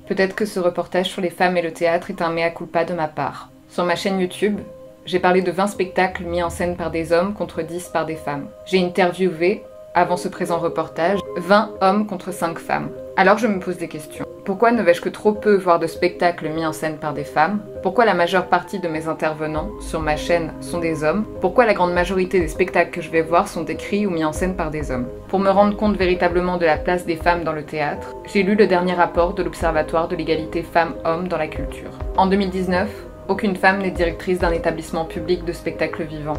Peut-être que ce reportage sur les femmes et le théâtre est un mea culpa de ma part. Sur ma chaîne YouTube, j'ai parlé de 20 spectacles mis en scène par des hommes contre 10 par des femmes. J'ai interviewé, avant ce présent reportage, 20 hommes contre 5 femmes. Alors je me pose des questions. Pourquoi ne vais-je que trop peu voir de spectacles mis en scène par des femmes? Pourquoi la majeure partie de mes intervenants sur ma chaîne sont des hommes? Pourquoi la grande majorité des spectacles que je vais voir sont écrits ou mis en scène par des hommes? Pour me rendre compte véritablement de la place des femmes dans le théâtre, j'ai lu le dernier rapport de l'Observatoire de l'égalité femmes-hommes dans la culture. En 2019, aucune femme n'est directrice d'un établissement public de spectacle vivant,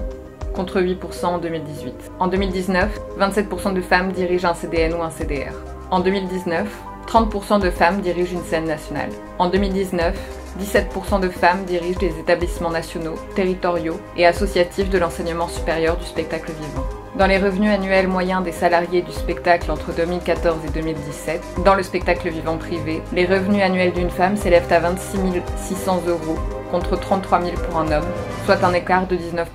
contre 8% en 2018. En 2019, 27% de femmes dirigent un CDN ou un CDR. En 2019, 30% de femmes dirigent une scène nationale. En 2019, 17% de femmes dirigent des établissements nationaux, territoriaux et associatifs de l'enseignement supérieur du spectacle vivant. Dans les revenus annuels moyens des salariés du spectacle entre 2014 et 2017, dans le spectacle vivant privé, les revenus annuels d'une femme s'élèvent à 26 600 € contre 33 000 pour un homme, soit un écart de 19%.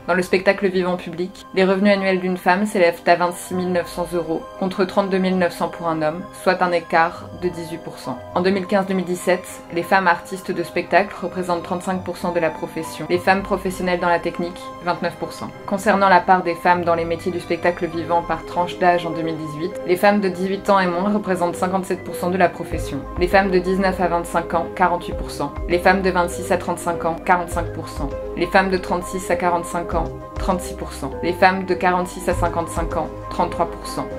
Dans le spectacle vivant public, les revenus annuels d'une femme s'élèvent à 26 900 € contre 32 900 pour un homme, soit un écart de 18%. En 2015-2017, les femmes artistes de spectacle représentent 35% de la profession, les femmes professionnelles dans la technique, 29%. Concernant la part des femmes dans les métiers du spectacle vivant par tranche d'âge en 2018, les femmes de 18 ans et moins représentent 57% de la profession, les femmes de 19 à 25 ans, 48%, les femmes de 26 à 35 ans, 45%, les femmes de 36 à 45 ans, 36%, les femmes de 46 à 55 ans, 33%,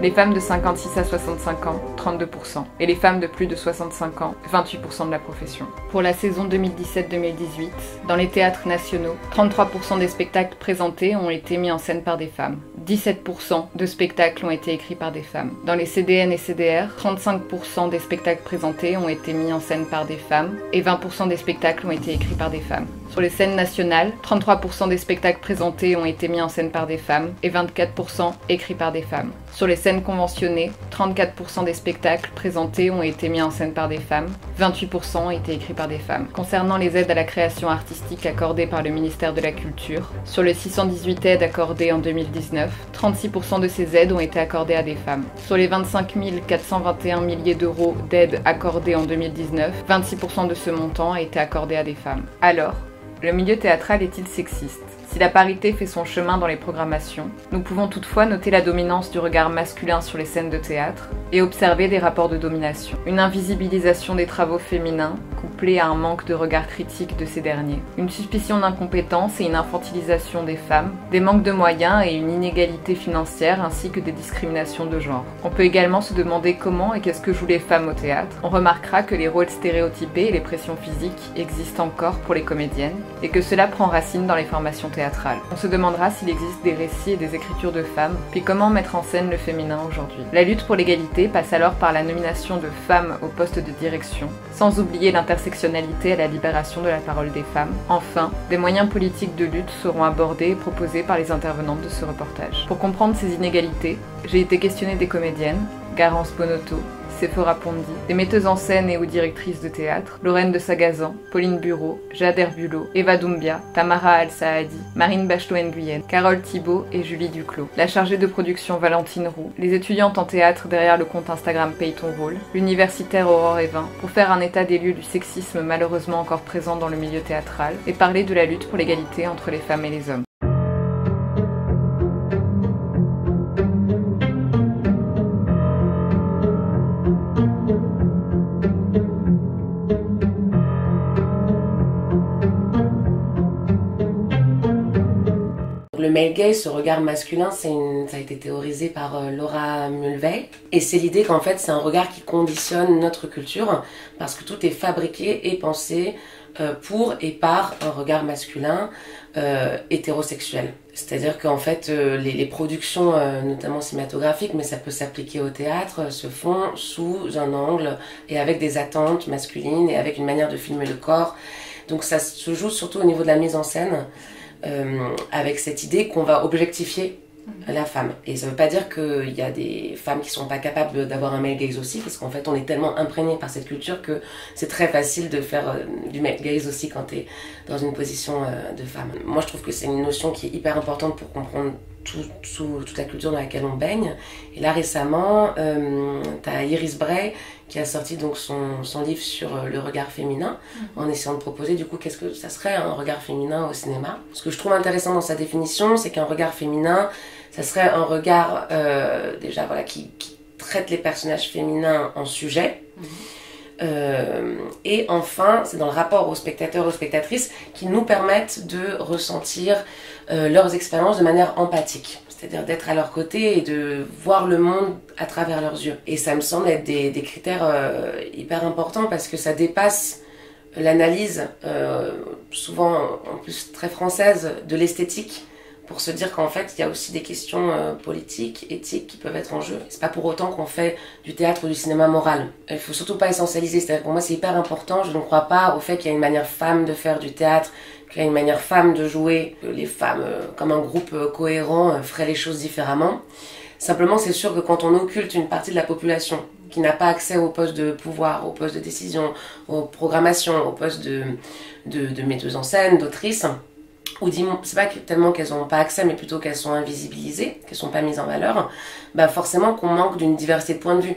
les femmes de 56 à 65 ans, 32%, et les femmes de plus de 65 ans, 28% de la profession. Pour la saison 2017-2018, dans les théâtres nationaux, 33% des spectacles présentés ont été mis en scène par des femmes. 17% de spectacles ont été écrits par des femmes. Dans les CDN et CDR, 35% des spectacles présentés ont été mis en scène par des femmes et 20% des spectacles ont été écrits par des femmes. Sur les scènes nationales, 33% des spectacles présentés ont été mis en scène par des femmes et 24% écrits par des femmes. Sur les scènes conventionnées, 34% des spectacles présentés ont été mis en scène par des femmes, 28% ont été écrits par des femmes. Concernant les aides à la création artistique accordées par le ministère de la Culture, sur les 618 aides accordées en 2019, 36% de ces aides ont été accordées à des femmes. Sur les 25 421 milliers d'euros d'aides accordées en 2019, 26% de ce montant a été accordé à des femmes. Alors, le milieu théâtral est-il sexiste? Si la parité fait son chemin dans les programmations, nous pouvons toutefois noter la dominance du regard masculin sur les scènes de théâtre et observer des rapports de domination. Une invisibilisation des travaux féminins, couplée à un manque de regard critique de ces derniers. Une suspicion d'incompétence et une infantilisation des femmes, des manques de moyens et une inégalité financière ainsi que des discriminations de genre. On peut également se demander comment et qu'est-ce que jouent les femmes au théâtre. On remarquera que les rôles stéréotypés et les pressions physiques existent encore pour les comédiennes et que cela prend racine dans les formations théâtrales. On se demandera s'il existe des récits et des écritures de femmes, puis comment mettre en scène le féminin aujourd'hui. La lutte pour l'égalité passe alors par la nomination de femmes au poste de direction, sans oublier l'intersectionnalité et la libération de la parole des femmes. Enfin, des moyens politiques de lutte seront abordés et proposés par les intervenantes de ce reportage. Pour comprendre ces inégalités, j'ai été questionnée des comédiennes, Garance Bonotto, Sephora Pondi, des metteuses en scène et ou directrices de théâtre, Lorraine de Sagazan, Pauline Bureau, Jade Herbulot, Eva Doumbia, Tamara Al-Saadi, Marine Bachelot-Nguyen, Carole Thibault et Julie Duclos, la chargée de production Valentine Roux, les étudiantes en théâtre derrière le compte Instagram Paye ton rôle, l'universitaire Aurore Evin, pour faire un état des lieux du sexisme malheureusement encore présent dans le milieu théâtral et parler de la lutte pour l'égalité entre les femmes et les hommes. Le male gaze, ce regard masculin, ça a été théorisé par Laura Mulvey. Et c'est l'idée qu'en fait, c'est un regard qui conditionne notre culture parce que tout est fabriqué et pensé pour et par un regard masculin hétérosexuel. C'est-à-dire qu'en fait, les productions, notamment cinématographiques, mais ça peut s'appliquer au théâtre, se font sous un angle et avec des attentes masculines et avec une manière de filmer le corps. Donc ça se joue surtout au niveau de la mise en scène. Avec cette idée qu'on va objectifier la femme. Et ça veut pas dire qu'il y a des femmes qui sont pas capables d'avoir un male gaze aussi, parce qu'en fait on est tellement imprégné par cette culture que c'est très facile de faire du male gaze aussi quand tu es dans une position de femme. Moi je trouve que c'est une notion qui est hyper importante pour comprendre toute la culture dans laquelle on baigne. Et là récemment, t'as Iris Bray qui a sorti donc son livre sur le regard féminin, en essayant de proposer du coup qu'est-ce que ça serait un regard féminin au cinéma. Ce que je trouve intéressant dans sa définition, c'est qu'un regard féminin, ça serait un regard déjà voilà, qui traite les personnages féminins en sujet. Et enfin, c'est dans le rapport aux spectateurs, aux spectatrices, qui nous permettent de ressentir leurs expériences de manière empathique. C'est-à-dire d'être à leur côté et de voir le monde à travers leurs yeux. Et ça me semble être des critères hyper importants parce que ça dépasse l'analyse, souvent en plus très française, de l'esthétique, pour se dire qu'en fait il y a aussi des questions politiques, éthiques qui peuvent être en jeu. C'est pas pour autant qu'on fait du théâtre ou du cinéma moral. Il faut surtout pas essentialiser, c'est-à-dire pour moi c'est hyper important, je ne crois pas au fait qu'il y a une manière femme de faire du théâtre, qu'il y a une manière femme de jouer, que les femmes comme un groupe cohérent feraient les choses différemment. Simplement c'est sûr que quand on occulte une partie de la population qui n'a pas accès aux postes de pouvoir, aux postes de décision, aux programmations, aux postes de metteuses en scène, d'autrices, ou c'est pas tellement qu'elles n'ont pas accès, mais plutôt qu'elles sont invisibilisées, qu'elles sont pas mises en valeur, bah forcément qu'on manque d'une diversité de points de vue.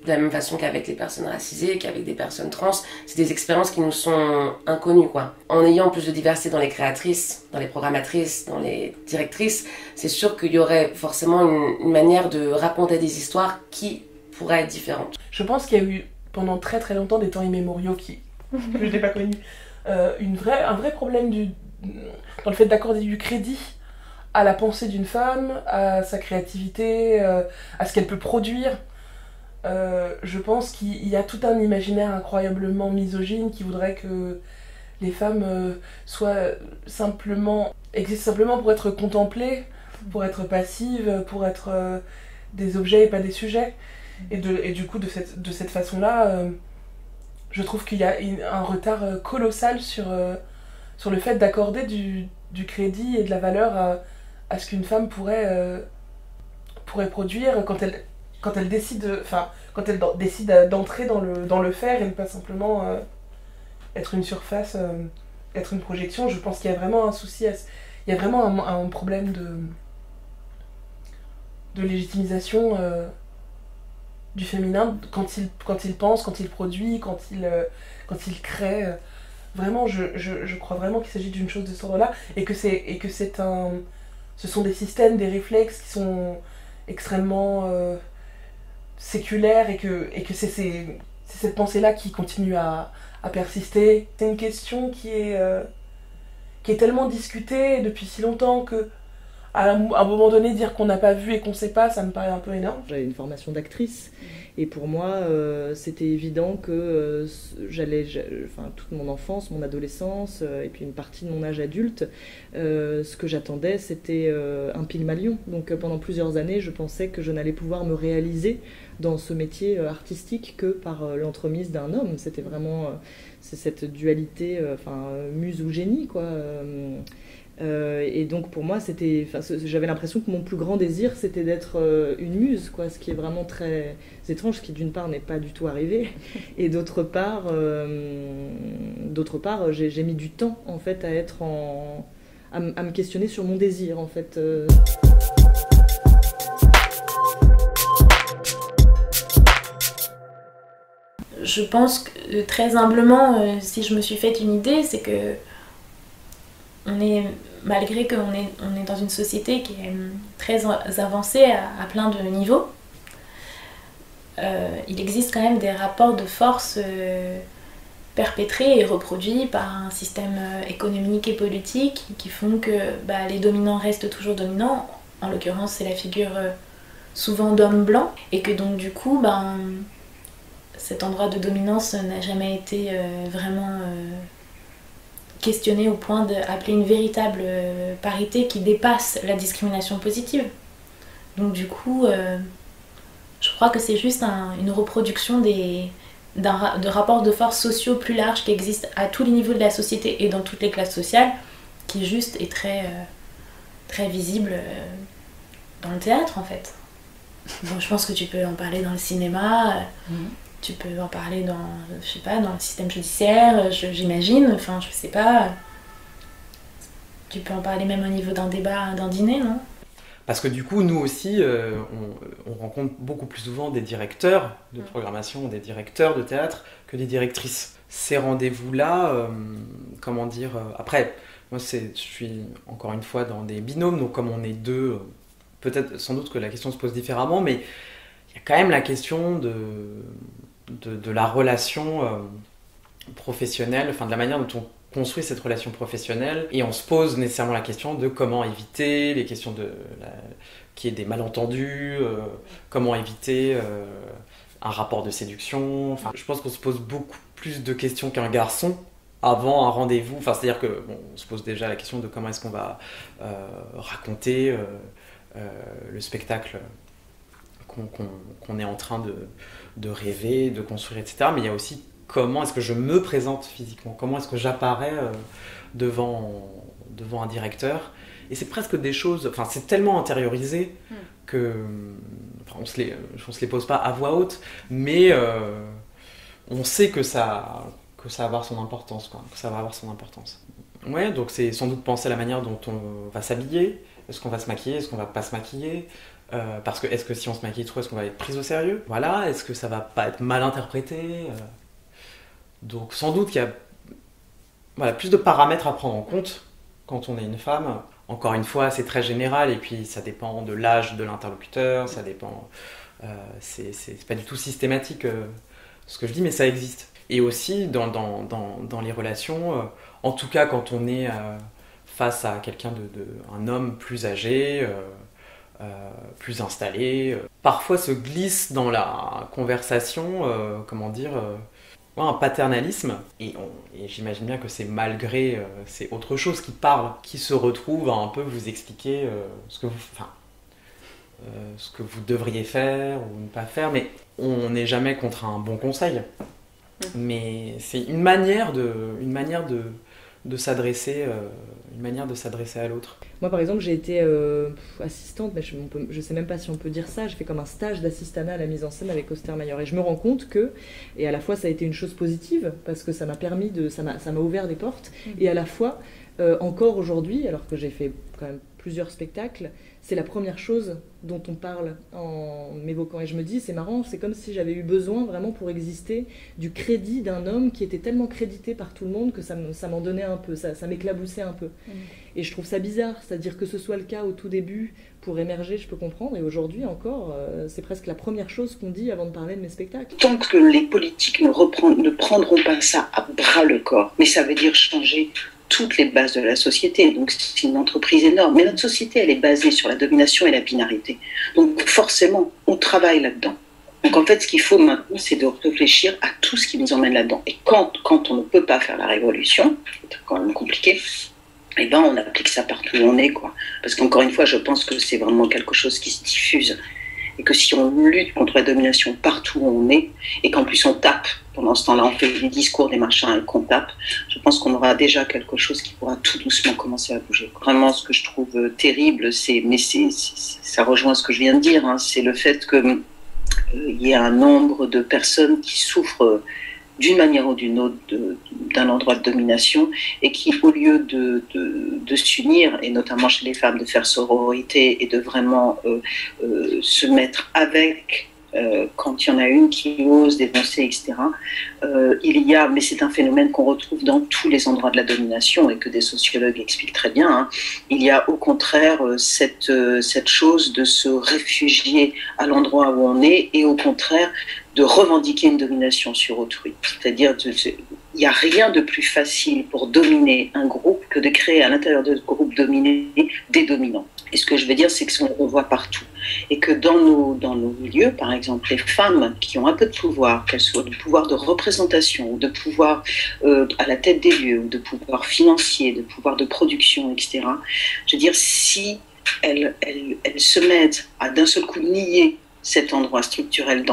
De la même façon qu'avec les personnes racisées, qu'avec des personnes trans, c'est des expériences qui nous sont inconnues, quoi. En ayant plus de diversité dans les créatrices, dans les programmatrices, dans les directrices, c'est sûr qu'il y aurait forcément une manière de raconter des histoires qui pourraient être différentes. Je pense qu'il y a eu pendant très très longtemps des temps immémoriaux qui, je n'ai pas connu, un vrai problème dans le fait d'accorder du crédit à la pensée d'une femme, à sa créativité, à ce qu'elle peut produire. Je pense qu'il y a tout un imaginaire incroyablement misogyne qui voudrait que les femmes existent simplement pour être contemplées, pour être passives, pour être des objets et pas des sujets. Et du coup, de cette façon-là, je trouve qu'il y a un retard colossal sur le fait d'accorder du crédit et de la valeur à ce qu'une femme pourrait produire quand elle décide d'entrer dans le faire et ne pas simplement être une surface, être une projection. Je pense qu'il y a vraiment un souci, il y a vraiment un problème de légitimisation du féminin quand il pense, quand il produit, quand il crée. Vraiment, je crois vraiment qu'il s'agit d'une chose de ce ordre-là et que ce sont des systèmes, des réflexes qui sont extrêmement séculaires et que c'est cette pensée-là qui continue à persister. C'est une question qui est tellement discutée depuis si longtemps que à un moment donné, dire qu'on n'a pas vu et qu'on ne sait pas, ça me paraît un peu énorme. J'avais une formation d'actrice et pour moi, c'était évident que toute mon enfance, mon adolescence et puis une partie de mon âge adulte, ce que j'attendais, c'était un Pygmalion. Donc pendant plusieurs années, je pensais que je n'allais pouvoir me réaliser dans ce métier artistique que par l'entremise d'un homme. C'était vraiment c'est cette dualité, muse ou génie, quoi. Et donc pour moi j'avais l'impression que mon plus grand désir c'était d'être une muse, quoi, ce qui est vraiment très étrange, ce qui d'une part n'est pas du tout arrivé et d'autre part j'ai mis du temps en fait à me questionner sur mon désir en fait. Je pense que très humblement, si je me suis fait une idée, c'est que malgré qu'on est dans une société qui est très avancée à plein de niveaux, il existe quand même des rapports de force perpétrés et reproduits par un système économique et politique qui font que les dominants restent toujours dominants. En l'occurrence, c'est la figure souvent d'hommes blancs, et que donc du coup, cet endroit de dominance n'a jamais été vraiment questionné au point d'appeler une véritable parité qui dépasse la discrimination positive. Donc du coup, je crois que c'est juste une reproduction de rapports de force sociaux plus larges qui existent à tous les niveaux de la société et dans toutes les classes sociales, qui juste est très, très visible dans le théâtre en fait. Bon, je pense que tu peux en parler dans le cinéma, tu peux en parler dans le système judiciaire, j'imagine, enfin je sais pas. Tu peux en parler même au niveau d'un débat, d'un dîner, non ? Parce que du coup, nous aussi, on rencontre beaucoup plus souvent des directeurs de programmation, des directeurs de théâtre que des directrices. Ces rendez-vous-là, comment dire... après, moi, je suis encore une fois dans des binômes, donc comme on est deux, peut-être sans doute que la question se pose différemment, mais il y a quand même la question de la relation professionnelle, enfin de la manière dont on construit cette relation professionnelle, et on se pose nécessairement la question de comment éviter les questions qu'il y ait des malentendus, comment éviter un rapport de séduction. Enfin, je pense qu'on se pose beaucoup plus de questions qu'un garçon avant un rendez-vous. Enfin, c'est-à-dire que on se pose déjà la question de comment est-ce qu'on va raconter le spectacle qu'on est en train de rêver, de construire, etc. Mais il y a aussi comment est-ce que je me présente physiquement, comment est-ce que j'apparais devant un directeur. Et c'est presque des choses, enfin c'est tellement intériorisé que enfin, on se les pose pas à voix haute, mais on sait que ça va avoir son importance, quoi, que ça va avoir son importance. Ouais, donc c'est sans doute penser à la manière dont on va s'habiller. Est-ce qu'on va se maquiller, est-ce qu'on va pas se maquiller, parce que est-ce que si on se maquille trop, est-ce qu'on va être pris au sérieux? Voilà, est-ce que ça va pas être mal interprété? Donc sans doute qu'il y a plus de paramètres à prendre en compte quand on est une femme. Encore une fois, c'est très général et puis ça dépend de l'âge de l'interlocuteur, ça dépend... c'est pas du tout systématique ce que je dis, mais ça existe. Et aussi dans les relations, en tout cas quand on est face à quelqu'un un homme plus âgé, plus installé, parfois se glisse dans la conversation, un paternalisme, et j'imagine bien que c'est malgré, c'est autre chose qui parle, qui se retrouve à un peu vous expliquer ce que vous devriez faire ou ne pas faire, mais on n'est jamais contre un bon conseil. Mais c'est une manière de s'adresser à l'autre. Moi, par exemple, j'ai été assistante, mais je sais même pas si on peut dire ça, j'ai fait comme un stage d'assistanat à la mise en scène avec Ostermayer. Et je me rends compte que, et à la fois ça a été une chose positive, parce que ça m'a permis ça m'a ouvert des portes, et à la fois, encore aujourd'hui, alors que j'ai fait quand même plusieurs spectacles, c'est la première chose dont on parle en m'évoquant. Et je me dis, c'est marrant, c'est comme si j'avais eu besoin vraiment pour exister du crédit d'un homme qui était tellement crédité par tout le monde que ça m'en donnait un peu, ça m'éclaboussait un peu. Et je trouve ça bizarre, c'est-à-dire que ce soit le cas au tout début, pour émerger, je peux comprendre, et aujourd'hui encore, c'est presque la première chose qu'on dit avant de parler de mes spectacles. Tant que les politiques ne prendront pas ça à bras le corps, mais ça veut dire changer toutes les bases de la société, donc c'est une entreprise énorme. Mais notre société, elle est basée sur la domination et la binarité. Donc forcément, on travaille là-dedans. Donc en fait, ce qu'il faut maintenant, c'est de réfléchir à tout ce qui nous emmène là-dedans. Et quand on ne peut pas faire la révolution, c'est quand même compliqué, eh ben on applique ça partout où on est, quoi. Parce qu'encore une fois, je pense que c'est vraiment quelque chose qui se diffuse. Et que si on lutte contre la domination partout où on est, et qu'en plus on tape, pendant ce temps-là on fait des discours, des machins, et qu'on tape, je pense qu'on aura déjà quelque chose qui pourra tout doucement commencer à bouger. Vraiment, ce que je trouve terrible, ça rejoint ce que je viens de dire, hein, c'est le fait qu'il y ait un nombre de personnes qui souffrent d'une manière ou d'une autre d'un endroit de domination, et qui, au lieu de s'unir, et notamment chez les femmes, de faire sororité et de vraiment se mettre avec quand il y en a une qui ose dénoncer, etc. Mais c'est un phénomène qu'on retrouve dans tous les endroits de la domination et que des sociologues expliquent très bien, hein. Il y a au contraire cette chose de se réfugier à l'endroit où on est, et au contraire de revendiquer une domination sur autrui. C'est-à-dire, il n'y a rien de plus facile pour dominer un groupe que de créer à l'intérieur de ce groupe dominé des dominants. Et ce que je veux dire, c'est que on le voit partout. Et que dans nos milieux, par exemple, les femmes qui ont un peu de pouvoir, qu'elles soient de pouvoir de représentation, ou de pouvoir à la tête des lieux, ou de pouvoir financier, de pouvoir de production, etc., je veux dire, si elles se mettent à d'un seul coup nier cet endroit structurel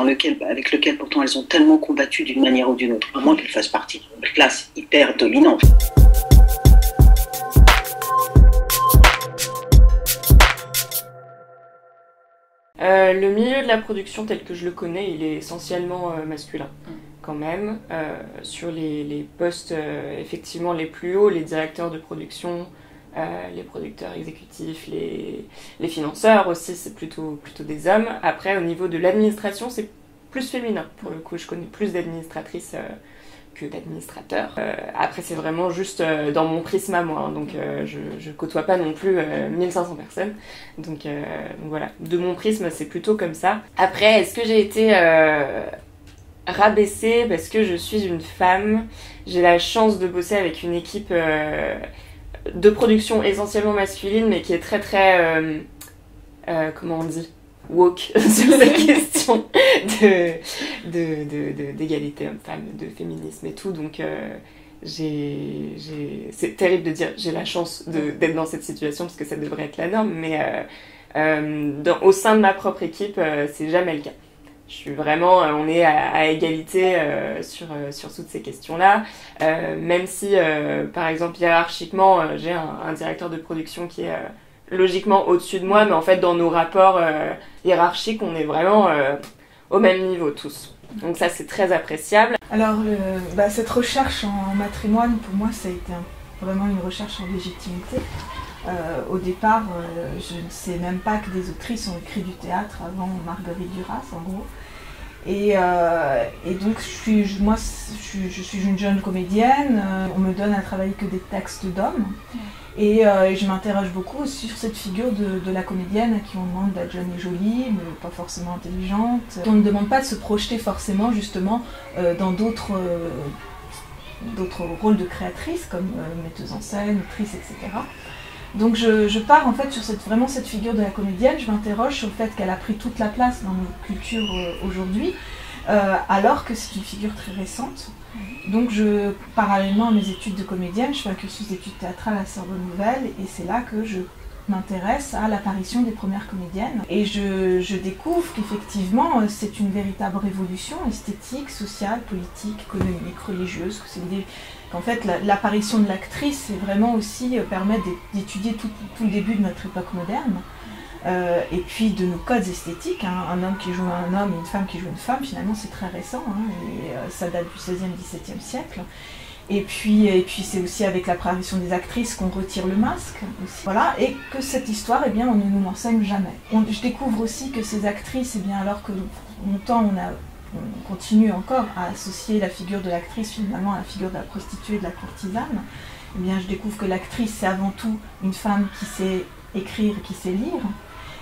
avec lequel pourtant elles ont tellement combattu d'une manière ou d'une autre, à moins qu'elles fassent partie d'une classe hyper dominante. Le milieu de la production tel que je le connais, il est essentiellement masculin quand même. Sur les postes effectivement les plus hauts, les directeurs de production, Les producteurs exécutifs, les financeurs aussi, c'est plutôt des hommes. Après, au niveau de l'administration, c'est plus féminin. Pour le coup, je connais plus d'administratrices que d'administrateurs. Après, c'est vraiment juste dans mon prisme à moi. Hein, donc, je côtoie pas non plus 1500 personnes. Donc voilà, de mon prisme, c'est plutôt comme ça. Après, est-ce que j'ai été rabaissée parce que je suis une femme? J'ai la chance de bosser avec une équipe de production essentiellement masculine, mais qui est très très comment on dit, woke sur cette question d'égalité homme-femme, de féminisme et tout. Donc c'est terrible de dire j'ai la chance d'être dans cette situation parce que ça devrait être la norme, mais au sein de ma propre équipe, c'est jamais le cas. Je suis vraiment, on est à égalité sur toutes ces questions-là, même si, par exemple, hiérarchiquement, j'ai un directeur de production qui est logiquement au-dessus de moi, mais en fait, dans nos rapports hiérarchiques, on est vraiment au même niveau tous. Donc ça, c'est très appréciable. Alors, cette recherche en matrimoine, pour moi, ça a été vraiment une recherche en légitimité. Au départ, je ne sais même pas que des autrices ont écrit du théâtre avant Marguerite Duras, en gros. Et donc, je suis une jeune comédienne, on me donne à travailler que des textes d'hommes. Et je m'interroge beaucoup sur cette figure de la comédienne à qui on demande d'être jeune et jolie, mais pas forcément intelligente. On ne demande pas de se projeter forcément, justement, dans d'autres rôles de créatrice, comme metteuse en scène, autrice, etc. Donc je pars en fait sur cette figure de la comédienne, je m'interroge sur le fait qu'elle a pris toute la place dans nos cultures aujourd'hui, alors que c'est une figure très récente. Donc parallèlement à mes études de comédienne, je fais un cursus d'études théâtrales à Sorbonne Nouvelle, et c'est là que je m'intéresse à l'apparition des premières comédiennes. Et je découvre qu'effectivement c'est une véritable révolution esthétique, sociale, politique, économique, religieuse, que c'est l'idée qu'en fait l'apparition de l'actrice c'est vraiment aussi permettre d'étudier tout le début de notre époque moderne, et puis de nos codes esthétiques, hein. Un homme qui joue un homme et une femme qui joue une femme, finalement c'est très récent, hein, et ça date du XVIe, XVIIe siècle. Et puis c'est aussi avec l'apparition des actrices qu'on retire le masque aussi. Voilà, et que cette histoire, eh bien, on ne nous l'enseigne jamais. Je découvre aussi que ces actrices, eh bien, alors que longtemps on continue encore à associer la figure de l'actrice finalement à la figure de la prostituée, de la courtisane, eh bien, je découvre que l'actrice c'est avant tout une femme qui sait écrire, qui sait lire,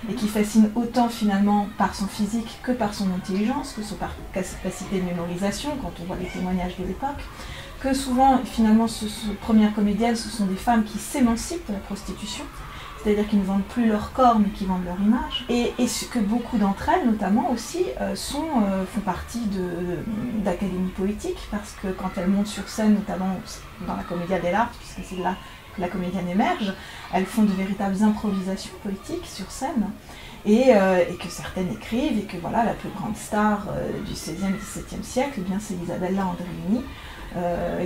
et qui fascine autant finalement par son physique que par son intelligence, que par sa capacité de mémorisation, quand on voit les témoignages de l'époque. Que souvent, finalement, ces premières comédiennes, ce sont des femmes qui s'émancipent de la prostitution, c'est-à-dire qu'ils ne vendent plus leur corps, mais qui vendent leur image, et que beaucoup d'entre elles, notamment aussi, font partie d'académies poétiques, parce que quand elles montent sur scène, notamment dans la Commedia dell'arte, puisque c'est là que la comédienne émerge, elles font de véritables improvisations poétiques sur scène, et que certaines écrivent, et que voilà, la plus grande star du XVIe, XVIIe siècle, eh bien, c'est Isabella Andreini,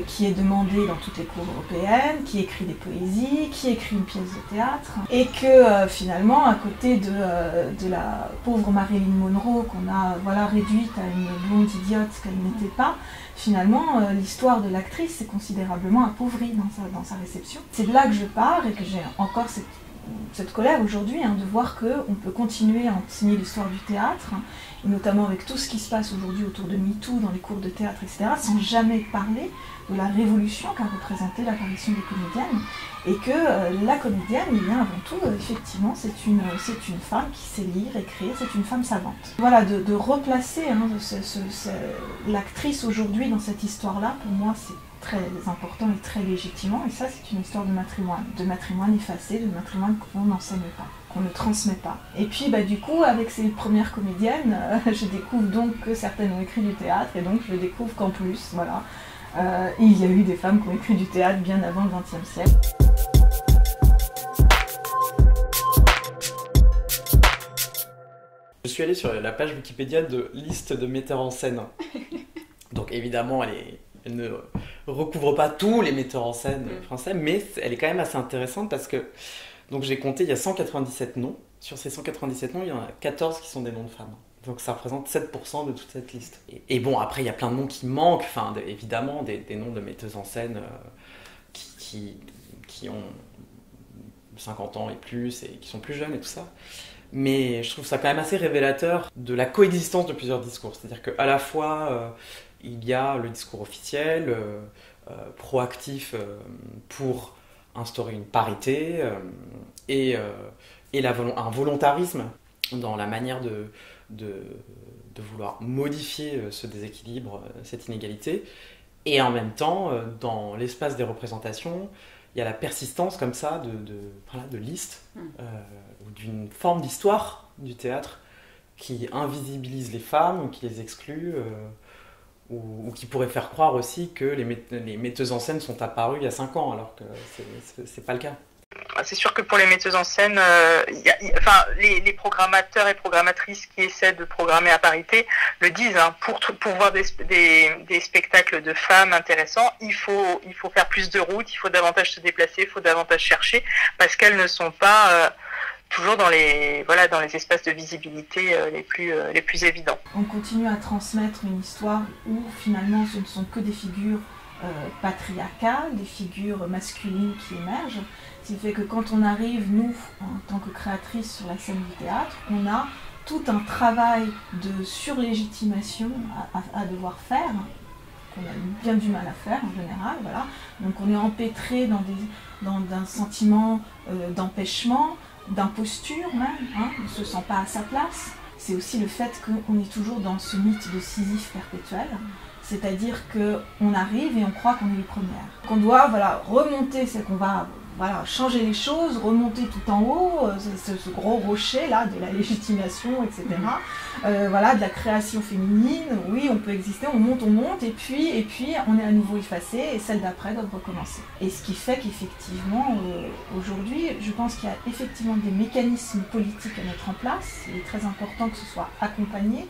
qui est demandée dans toutes les cours européennes, qui écrit des poésies, qui écrit une pièce de théâtre, et que finalement, à côté de la pauvre Marilyn Monroe qu'on a réduite à une blonde idiote qu'elle n'était pas, finalement, l'histoire de l'actrice s'est considérablement appauvrie dans sa réception. C'est de là que je pars et que j'ai encore cette colère aujourd'hui, hein, de voir qu'on peut continuer à enseigner l'histoire du théâtre, et notamment avec tout ce qui se passe aujourd'hui autour de MeToo, dans les cours de théâtre, etc., sans jamais parler de la révolution qu'a représenté l'apparition des comédiennes, et que la comédienne, eh bien, avant tout, effectivement, c'est une femme qui sait lire, écrire, c'est une femme savante. Voilà, de replacer l'actrice aujourd'hui dans cette histoire-là, pour moi, c'est très important et très légitimement, et ça c'est une histoire de matrimoine effacé, de matrimoine qu'on n'enseigne pas, qu'on ne transmet pas. Et puis du coup, avec ces premières comédiennes, je découvre donc que certaines ont écrit du théâtre, et donc je découvre qu'en plus, voilà, il y a eu des femmes qui ont écrit du théâtre bien avant le XXe siècle. Je suis allé sur la page Wikipédia de liste de metteurs en scène. Donc évidemment, elle ne recouvre pas tous les metteurs en scène français, mais elle est quand même assez intéressante parce que, donc j'ai compté, il y a 197 noms. Sur ces 197 noms, il y en a 14 qui sont des noms de femmes. Donc ça représente 7% de toute cette liste. Et bon, après, il y a plein de noms qui manquent, enfin, évidemment, des noms de metteuses en scène qui ont 50 ans et plus, et qui sont plus jeunes et tout ça. Mais je trouve ça quand même assez révélateur de la coexistence de plusieurs discours. C'est-à-dire qu'à la fois, il y a le discours officiel, proactif pour instaurer une parité, et un volontarisme dans la manière de vouloir modifier ce déséquilibre, cette inégalité. Et en même temps, dans l'espace des représentations, il y a la persistance comme ça de listes, ou d'une forme d'histoire du théâtre qui invisibilise les femmes, ou qui les exclut, ou qui pourrait faire croire aussi que les metteuses en scène sont apparues il y a 5 ans, alors que c'est pas le cas. C'est sûr que pour les metteuses en scène, les programmateurs et programmatrices qui essaient de programmer à parité le disent, hein, pour voir des spectacles de femmes intéressants, il faut faire plus de routes, il faut davantage se déplacer, il faut davantage chercher, parce qu'elles ne sont pas toujours dans les espaces de visibilité les plus évidents. On continue à transmettre une histoire où finalement ce ne sont que des figures patriarcales, des figures masculines qui émergent. Ce qui fait que quand on arrive, nous, en tant que créatrices sur la scène du théâtre, on a tout un travail de surlégitimation à devoir faire, qu'on a bien du mal à faire en général. Voilà. Donc on est empêtré dans un sentiment d'empêchement, d'imposture même, hein, on ne se sent pas à sa place. C'est aussi le fait qu'on est toujours dans ce mythe de Sisyphe perpétuel. C'est-à-dire qu'on arrive et on croit qu'on est les premières. Qu'on doit remonter, c'est qu'on va changer les choses, remonter tout en haut, ce gros rocher là de la légitimation, etc. De la création féminine, oui, on peut exister, on monte, et puis on est à nouveau effacé et celles d'après doivent recommencer. Et ce qui fait qu'effectivement, aujourd'hui, je pense qu'il y a effectivement des mécanismes politiques à mettre en place. Il est très important que ce soit accompagné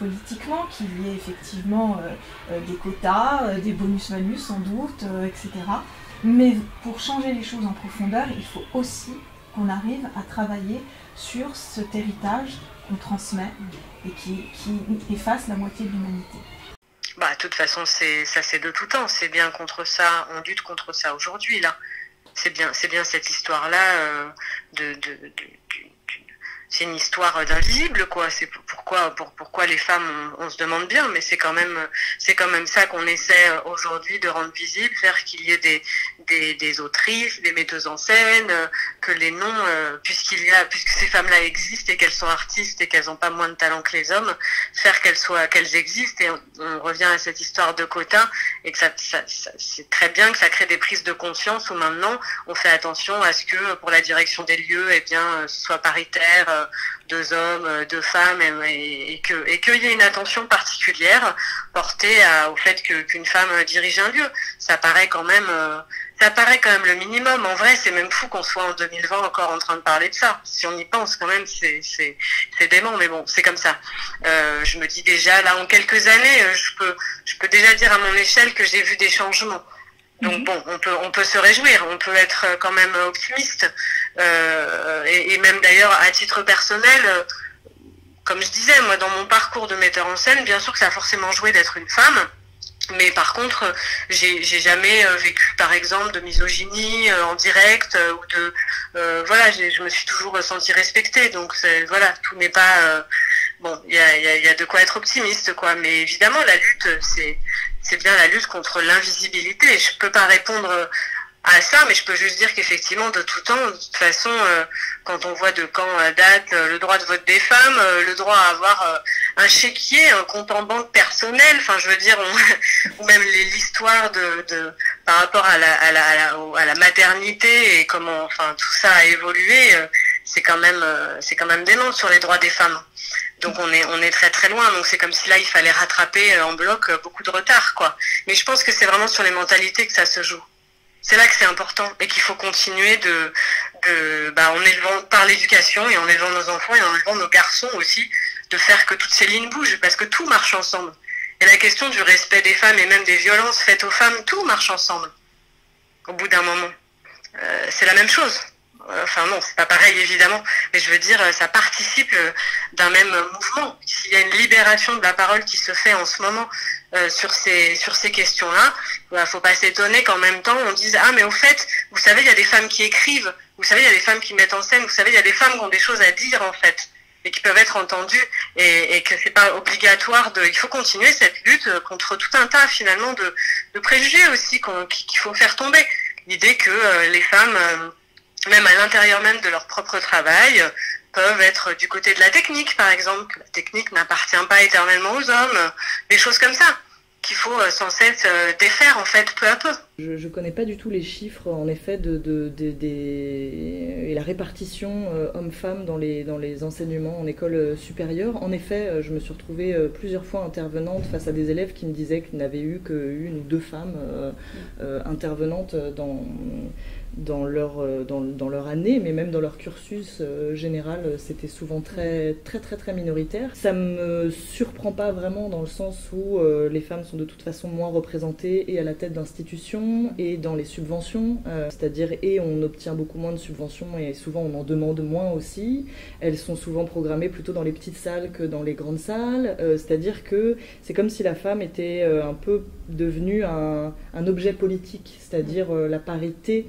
politiquement, qu'il y ait effectivement des quotas, des bonus-malus sans doute, etc. Mais pour changer les choses en profondeur, il faut aussi qu'on arrive à travailler sur cet héritage qu'on transmet et qui efface la moitié de l'humanité. De toute façon, c'est de tout temps. C'est bien contre ça, on lutte contre ça aujourd'hui, là. C'est bien cette histoire-là c'est une histoire d'invisible, quoi. C'est pourquoi les femmes, on se demande bien, mais c'est quand même ça qu'on essaie aujourd'hui de rendre visible, faire qu'il y ait des autrices, des metteuses en scène, que les noms, puisque ces femmes-là existent et qu'elles sont artistes et qu'elles n'ont pas moins de talent que les hommes, faire qu'elles existent, et on revient à cette histoire de quotas, et que ça c'est très bien que ça crée des prises de conscience où maintenant on fait attention à ce que pour la direction des lieux, ce soit paritaire, 2 hommes, 2 femmes, et qu'il y ait une attention particulière portée au fait qu'une femme dirige un lieu. Ça paraît quand même le minimum. En vrai, c'est même fou qu'on soit en 2020 encore en train de parler de ça. Si on y pense, quand même, c'est dément, mais bon, c'est comme ça. Je me dis déjà, là, en quelques années, je peux déjà dire à mon échelle que j'ai vu des changements. Donc bon, on peut se réjouir, on peut être quand même optimiste, et même d'ailleurs à titre personnel, comme je disais, moi dans mon parcours de metteur en scène, bien sûr que ça a forcément joué d'être une femme, mais par contre j'ai jamais vécu par exemple de misogynie en direct, ou je me suis toujours sentie respectée, donc tout n'est pas il y a de quoi être optimiste, quoi. Mais évidemment la lutte, c'est bien la lutte contre l'invisibilité. Je peux pas répondre à ça, mais je peux juste dire qu'effectivement, de tout temps, de toute façon, quand on voit de quand date le droit de vote des femmes, le droit à avoir un chéquier, un compte en banque personnel, je veux dire, ou même l'histoire par rapport à la maternité et comment, tout ça a évolué, c'est quand même dément sur les droits des femmes. Donc on est très très loin, donc c'est comme si là il fallait rattraper en bloc beaucoup de retard, quoi. Mais je pense que c'est vraiment sur les mentalités que ça se joue. C'est là que c'est important, et qu'il faut continuer en élevant par l'éducation, et en élevant nos enfants et en élevant nos garçons aussi, de faire que toutes ces lignes bougent, parce que tout marche ensemble. Et la question du respect des femmes et même des violences faites aux femmes, tout marche ensemble. Au bout d'un moment, c'est la même chose. Non, c'est pas pareil évidemment, mais je veux dire, ça participe d'un même mouvement. S'il y a une libération de la parole qui se fait en ce moment sur ces questions-là, faut pas s'étonner qu'en même temps on dise mais au fait, vous savez, il y a des femmes qui écrivent Vous savez, il y a des femmes qui mettent en scène, vous savez, il y a des femmes qui ont des choses à dire, en fait, et qui peuvent être entendues, et que c'est pas obligatoire il faut continuer cette lutte contre tout un tas, finalement, de préjugés aussi, qu'il faut faire tomber. L'idée que les femmes, même à l'intérieur même de leur propre travail, peuvent être du côté de la technique, par exemple, que la technique n'appartient pas éternellement aux hommes, des choses comme ça, qu'il faut sans cesse défaire, en fait, peu à peu. Je connais pas du tout les chiffres, en effet, et la répartition hommes-femmes dans les enseignements en école supérieure. En effet, je me suis retrouvée plusieurs fois intervenante face à des élèves qui me disaient qu'ils n'avaient eu qu'une ou deux femmes intervenantes dans leur année, mais même dans leur cursus général, c'était souvent très minoritaire. Ça me surprend pas vraiment dans le sens où les femmes sont de toute façon moins représentées et à la tête d'institutions et dans les subventions, c'est-à-dire et on obtient beaucoup moins de subventions et souvent on en demande moins aussi. Elles sont souvent programmées plutôt dans les petites salles que dans les grandes salles, c'est-à-dire que c'est comme si la femme était un peu devenue un objet politique, c'est-à-dire la parité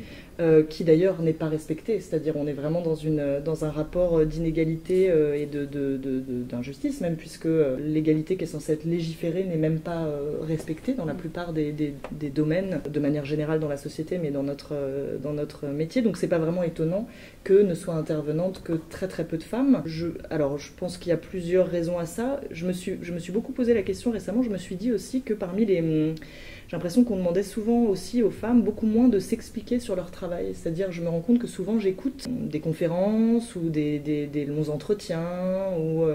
qui d'ailleurs n'est pas respectée, c'est-à-dire on est vraiment dans un rapport d'inégalité et d'injustice même, puisque l'égalité qui est censée être légiférée n'est même pas respectée dans la plupart des domaines, de manière générale dans la société, mais dans notre métier. Donc c'est pas vraiment étonnant que ne soient intervenantes que très peu de femmes. Alors je pense qu'il y a plusieurs raisons à ça. Je me suis beaucoup posé la question récemment, je me suis dit aussi que parmi j'ai l'impression qu'on demandait souvent aussi aux femmes beaucoup moins de s'expliquer sur leur travail. C'est-à-dire, je me rends compte que souvent j'écoute des conférences ou des longs entretiens ou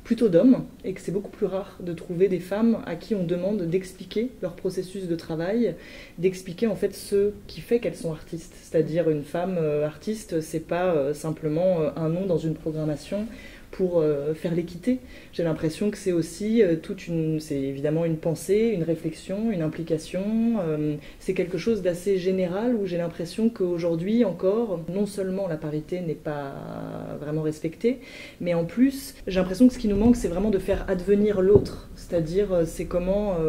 plutôt d'hommes, et que c'est beaucoup plus rare de trouver des femmes à qui on demande d'expliquer leur processus de travail, d'expliquer en fait ce qui fait qu'elles sont artistes. C'est-à-dire, une femme artiste, c'est pas simplement un nom dans une programmation pour faire l'équité. J'ai l'impression que c'est aussi c'est évidemment une pensée, une réflexion, une implication. C'est quelque chose d'assez général où j'ai l'impression qu'aujourd'hui encore, non seulement la parité n'est pas vraiment respectée, mais en plus, j'ai l'impression que ce qui nous manque, c'est vraiment de faire advenir l'autre. C'est-à-dire, c'est comment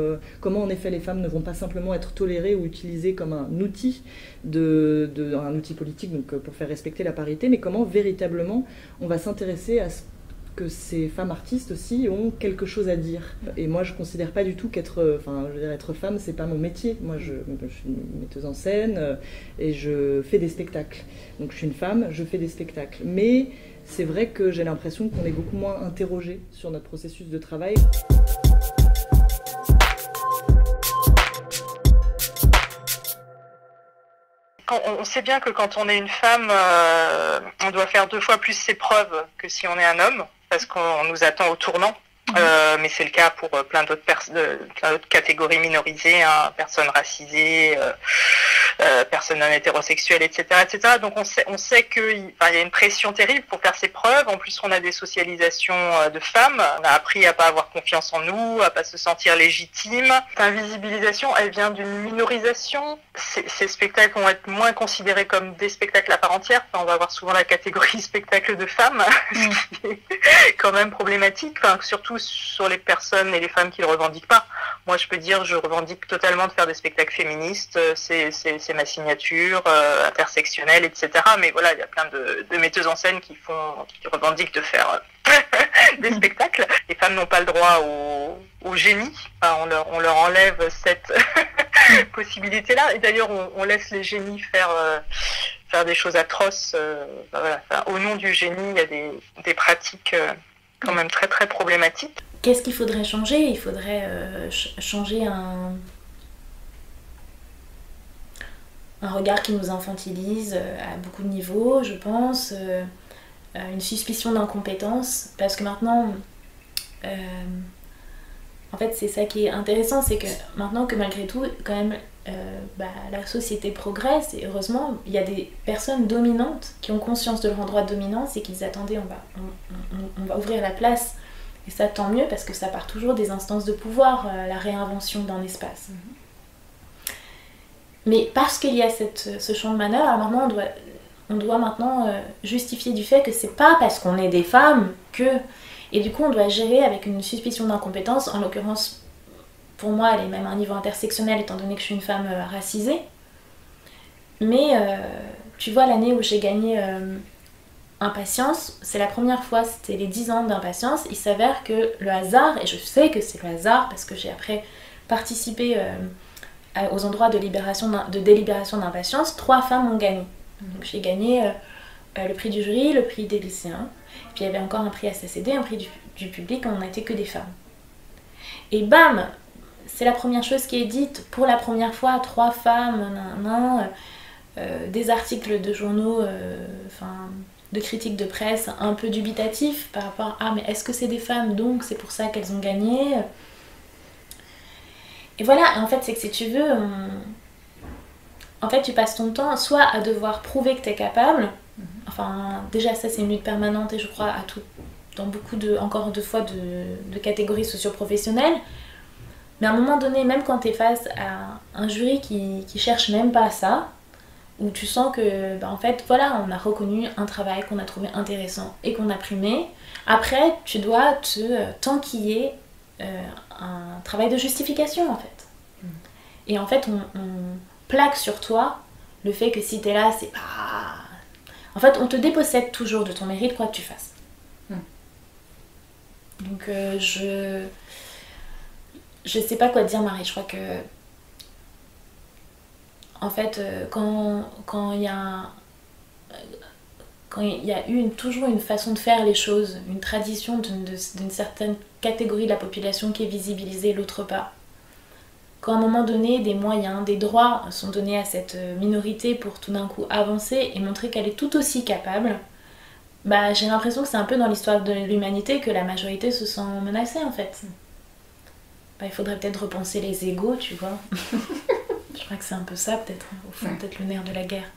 en effet les femmes ne vont pas simplement être tolérées ou utilisées comme un outil un outil politique, donc pour faire respecter la parité, mais comment véritablement on va s'intéresser à ce que ces femmes artistes aussi ont quelque chose à dire. Et moi, je considère pas du tout être femme, c'est pas mon métier. Moi, je suis une metteuse en scène et je fais des spectacles. Donc, je suis une femme, je fais des spectacles. Mais c'est vrai que j'ai l'impression qu'on est beaucoup moins interrogé sur notre processus de travail. On sait bien que quand on est une femme, on doit faire 2 fois plus ses preuves que si on est un homme, parce qu'on nous attend au tournant. Mais c'est le cas pour plein d'autres catégories minorisées, hein, personnes racisées, personnes non hétérosexuelles, etc., etc. Donc on sait qu'il y a une pression terrible pour faire ses preuves. En plus, on a des socialisations de femmes. On a appris à pas avoir confiance en nous, à pas se sentir légitime. L'invisibilisation, elle vient d'une minorisation. Ces spectacles vont être moins considérés comme des spectacles à part entière. Enfin, on va avoir souvent la catégorie spectacle de femmes, ce qui est quand même problématique. Enfin, surtout sur les personnes et les femmes qui le revendiquent pas. Moi, je peux dire, je revendique totalement de faire des spectacles féministes, c'est ma signature, intersectionnelle, etc. Mais voilà, il y a plein de metteuses en scène qui revendiquent de faire des spectacles. Les femmes n'ont pas le droit au génie. Enfin, on leur enlève cette possibilité-là. Et d'ailleurs, on laisse les génies faire des choses atroces. Voilà. Enfin, au nom du génie, il y a des pratiques quand même très très problématiques. Qu'est-ce qu'il faudrait changer ? Il faudrait changer un regard qui nous infantilise à beaucoup de niveaux, je pense, une suspicion d'incompétence, parce que maintenant, en fait, c'est ça qui est intéressant, c'est que maintenant que malgré tout, quand même, la société progresse, et heureusement, il y a des personnes dominantes qui ont conscience de leur droit de dominance et qui disent attendez, on va ouvrir la place. Et ça, tant mieux, parce que ça part toujours des instances de pouvoir, la réinvention d'un espace. Mais parce qu'il y a ce champ de manœuvre, alors maintenant, on doit maintenant justifier du fait que c'est pas parce qu'on est des femmes que... Et du coup, on doit gérer avec une suspicion d'incompétence. En l'occurrence, pour moi, elle est même à un niveau intersectionnel, étant donné que je suis une femme racisée. Mais tu vois, l'année où j'ai gagné Impatience, c'est la première fois, c'était les 10 ans d'Impatience. Il s'avère que le hasard, et je sais que c'est le hasard parce que j'ai après participé aux endroits de délibération d'Impatience, 3 femmes ont gagné. Donc j'ai gagné le prix du jury, le prix des lycéens, puis il y avait encore un prix SACD, un prix du public, on n'était que des femmes. Et bam, c'est la première chose qui est dite, pour la première fois, 3 femmes, des articles de journaux, de critiques de presse un peu dubitatifs par rapport à « ah mais est-ce que c'est des femmes, donc c'est pour ça qu'elles ont gagné ?» Et voilà, en fait c'est que si tu veux, en fait tu passes ton temps soit à devoir prouver que tu es capable, enfin déjà ça c'est une lutte permanente et je crois dans beaucoup encore deux fois de catégories socio-professionnelles, mais à un moment donné, même quand tu es face à un jury qui cherche même pas ça, où tu sens que, en fait, voilà, on a reconnu un travail qu'on a trouvé intéressant et qu'on a primé. Après, tu dois t'enquiller un travail de justification, en fait. Et en fait, on plaque sur toi le fait que si t'es là, c'est pas... En fait, on te dépossède toujours de ton mérite, quoi que tu fasses. Donc, je sais pas quoi te dire, Marie. Je crois que... En fait, quand il y a toujours une façon de faire les choses, une tradition d'une certaine catégorie de la population qui est visibilisée, l'autre pas, quand à un moment donné, des moyens, des droits sont donnés à cette minorité pour tout d'un coup avancer et montrer qu'elle est tout aussi capable, j'ai l'impression que c'est un peu dans l'histoire de l'humanité que la majorité se sent menacée, en fait. Il faudrait peut-être repenser les égos, tu vois. Je crois que c'est un peu ça, peut-être, au fond, peut-être le nerf de la guerre.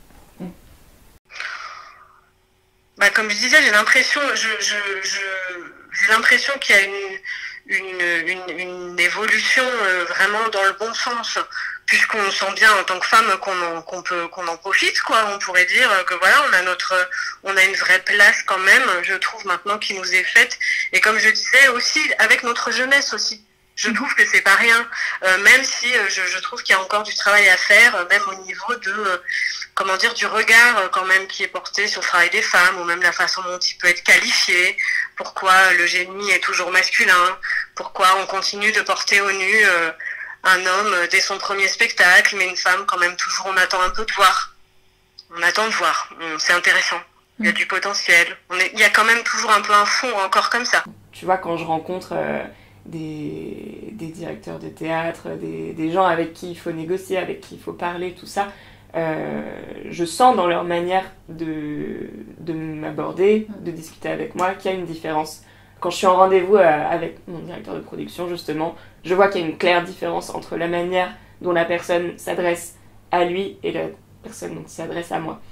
Comme je disais, j'ai l'impression qu'il y a une évolution vraiment dans le bon sens, puisqu'on sent bien en tant que femme qu'on en profite, quoi. On pourrait dire que voilà, on a une vraie place quand même, je trouve maintenant qui nous est faite, et comme je disais aussi avec notre jeunesse aussi. Je trouve que c'est pas rien, même si je trouve qu'il y a encore du travail à faire, même au niveau du regard quand même qui est porté sur le travail des femmes, ou même la façon dont il peut être qualifié, pourquoi le génie est toujours masculin, pourquoi on continue de porter au nu un homme dès son premier spectacle, mais une femme quand même toujours, on attend un peu de voir. On attend de voir, c'est intéressant, il y a du potentiel, il y a quand même toujours un peu un fond encore comme ça. Tu vois, quand je rencontre... des directeurs de théâtre, des gens avec qui il faut négocier, avec qui il faut parler, tout ça, je sens dans leur manière de m'aborder, de discuter avec moi, qu'il y a une différence. Quand je suis en rendez-vous avec mon directeur de production, justement, je vois qu'il y a une claire différence entre la manière dont la personne s'adresse à lui et la personne dont il s'adresse à moi.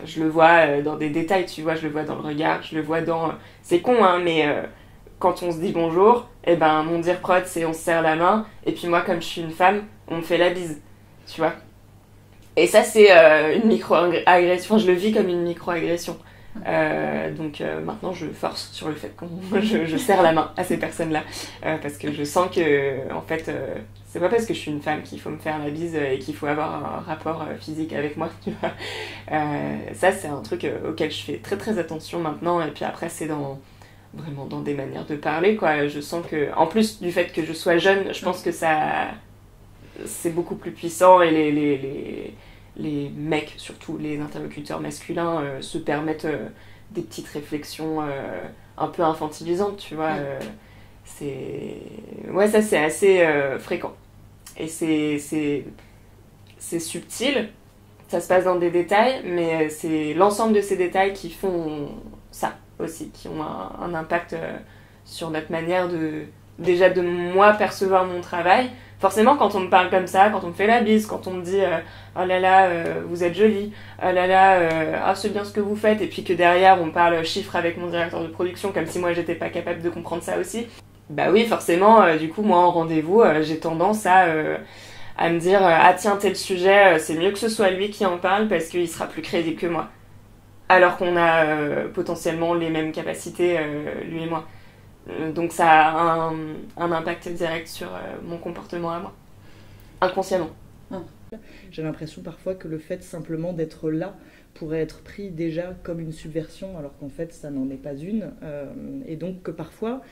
Je le vois dans des détails, tu vois, je le vois dans le regard, je le vois dans... C'est con, hein, mais... Quand on se dit bonjour, mon dire prod, c'est on se serre la main, et puis moi, comme je suis une femme, on me fait la bise, tu vois. Et ça, c'est une micro-agression, je le vis comme une micro-agression. Donc maintenant, je force sur le fait que je serre la main à ces personnes-là, parce que je sens que, en fait, c'est pas parce que je suis une femme qu'il faut me faire la bise et qu'il faut avoir un rapport physique avec moi, tu vois. Ça, c'est un truc auquel je fais très très attention maintenant, et puis après, c'est vraiment dans des manières de parler, quoi. Je sens que, en plus du fait que je sois jeune, je pense que ça c'est beaucoup plus puissant, et les mecs, surtout les interlocuteurs masculins, se permettent des petites réflexions un peu infantilisantes, tu vois. Ça c'est assez fréquent, et c'est subtil, ça se passe dans des détails, mais c'est l'ensemble de ces détails qui font ça aussi, qui ont un impact sur notre manière de moi percevoir mon travail. Forcément, quand on me parle comme ça, quand on me fait la bise, quand on me dit oh là là, vous êtes jolie, oh là là, c'est bien ce que vous faites, et puis que derrière on parle chiffres avec mon directeur de production comme si moi j'étais pas capable de comprendre ça aussi, bah oui, forcément, du coup moi en rendez-vous j'ai tendance à me dire ah tiens, tel sujet, c'est mieux que ce soit lui qui en parle parce qu'il sera plus crédible que moi, alors qu'on a potentiellement les mêmes capacités, lui et moi. Donc ça a un impact direct sur mon comportement à moi, inconsciemment. spectacle. J'ai l'impression parfois que le fait simplement d'être là pourrait être pris déjà comme une subversion, alors qu'en fait ça n'en est pas une. Et donc que parfois,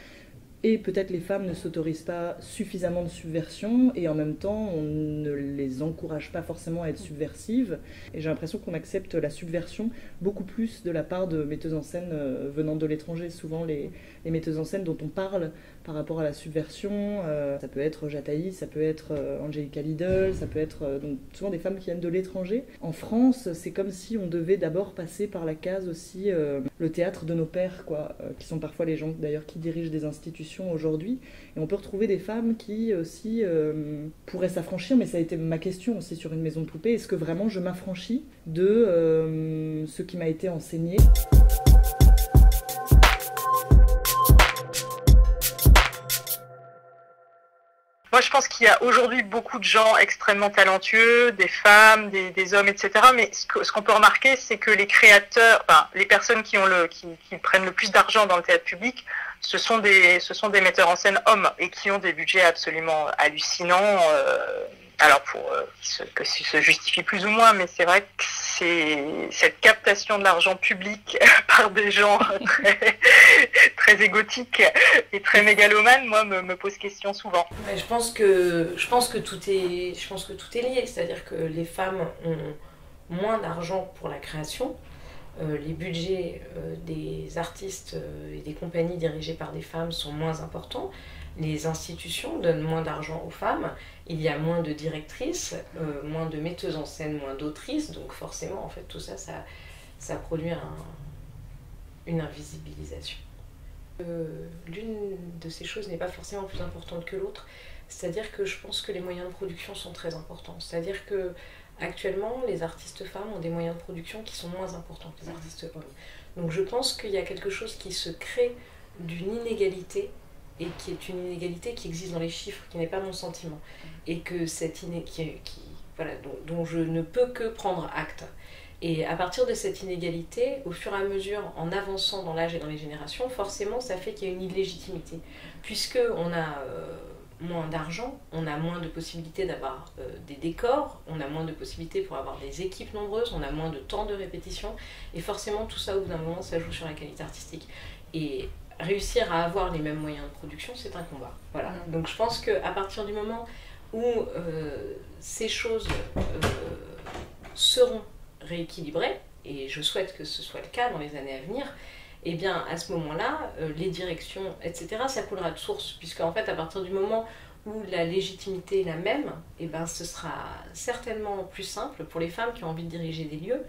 et peut-être les femmes ne s'autorisent pas suffisamment de subversion, et en même temps on ne les encourage pas forcément à être subversives. Et j'ai l'impression qu'on accepte la subversion beaucoup plus de la part de metteuses en scène venant de l'étranger. Souvent les metteuses en scène dont on parle par rapport à la subversion, ça peut être Jataï, ça peut être Angelica Lidl, ça peut être donc souvent des femmes qui viennent de l'étranger. En France, c'est comme si on devait d'abord passer par la case aussi le théâtre de nos pères, quoi, qui sont parfois les gens d'ailleurs qui dirigent des institutions aujourd'hui. Et on peut retrouver des femmes qui aussi pourraient s'affranchir, mais ça a été ma question aussi sur Une maison de poupée. Est-ce que vraiment je m'affranchis de ce qui m'a été enseigné ? Moi, je pense qu'il y a aujourd'hui beaucoup de gens extrêmement talentueux, des femmes, des hommes, etc. Mais ce qu'on peut remarquer, c'est que les créateurs, enfin, les personnes qui prennent le plus d'argent dans le théâtre public, ce sont des metteurs en scène hommes et qui ont des budgets absolument hallucinants. Alors, que se justifie plus ou moins, mais c'est vrai que c'est cette captation de l'argent public par des gens très égotiques et très mégalomanes, moi, me pose question souvent. Mais je pense que tout est lié, c'est-à-dire que les femmes ont moins d'argent pour la création. Les budgets des artistes et des compagnies dirigées par des femmes sont moins importants. Les institutions donnent moins d'argent aux femmes, il y a moins de directrices, moins de metteuses en scène, moins d'autrices, donc forcément en fait tout ça, ça produit une invisibilisation. L'une de ces choses n'est pas forcément plus importante que l'autre, c'est-à-dire que je pense que les moyens de production sont très importants, c'est-à-dire que actuellement les artistes femmes ont des moyens de production qui sont moins importants que les artistes hommes. Donc je pense qu'il y a quelque chose qui se crée d'une inégalité, et qui est une inégalité qui existe dans les chiffres, qui n'est pas mon sentiment, et que cette dont je ne peux que prendre acte. Et à partir de cette inégalité, au fur et à mesure, en avançant dans l'âge et dans les générations, forcément ça fait qu'il y a une illégitimité, puisqu'on a moins d'argent, on a moins de possibilités d'avoir des décors, on a moins de possibilités pour avoir des équipes nombreuses, on a moins de temps de répétition, et forcément tout ça au bout d'un moment ça joue sur la qualité artistique. Et réussir à avoir les mêmes moyens de production, c'est un combat. Voilà. Donc je pense qu'à partir du moment où ces choses seront rééquilibrées, et je souhaite que ce soit le cas dans les années à venir, et bien à ce moment-là, les directions, etc., ça coulera de source, puisque en fait à partir du moment où la légitimité est la même, et ben ce sera certainement plus simple pour les femmes qui ont envie de diriger des lieux,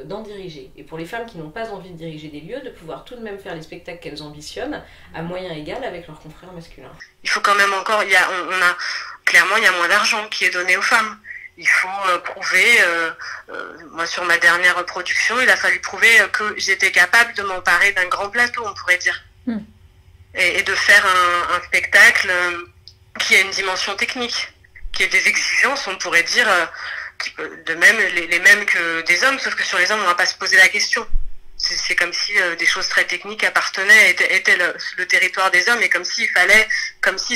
d'en diriger. Et pour les femmes qui n'ont pas envie de diriger des lieux, de pouvoir tout de même faire les spectacles qu'elles ambitionnent à moyen égal avec leurs confrères masculins. Il faut quand même encore, clairement il y a moins d'argent qui est donné aux femmes. Il faut prouver, moi sur ma dernière production, il a fallu prouver que j'étais capable de m'emparer d'un grand plateau, on pourrait dire. Et de faire un spectacle qui a une dimension technique, qui a des exigences, on pourrait dire, de même les mêmes que des hommes, sauf que sur les hommes on va pas se poser la question. C'est comme si des choses très techniques appartenaient, étaient le territoire des hommes, et comme si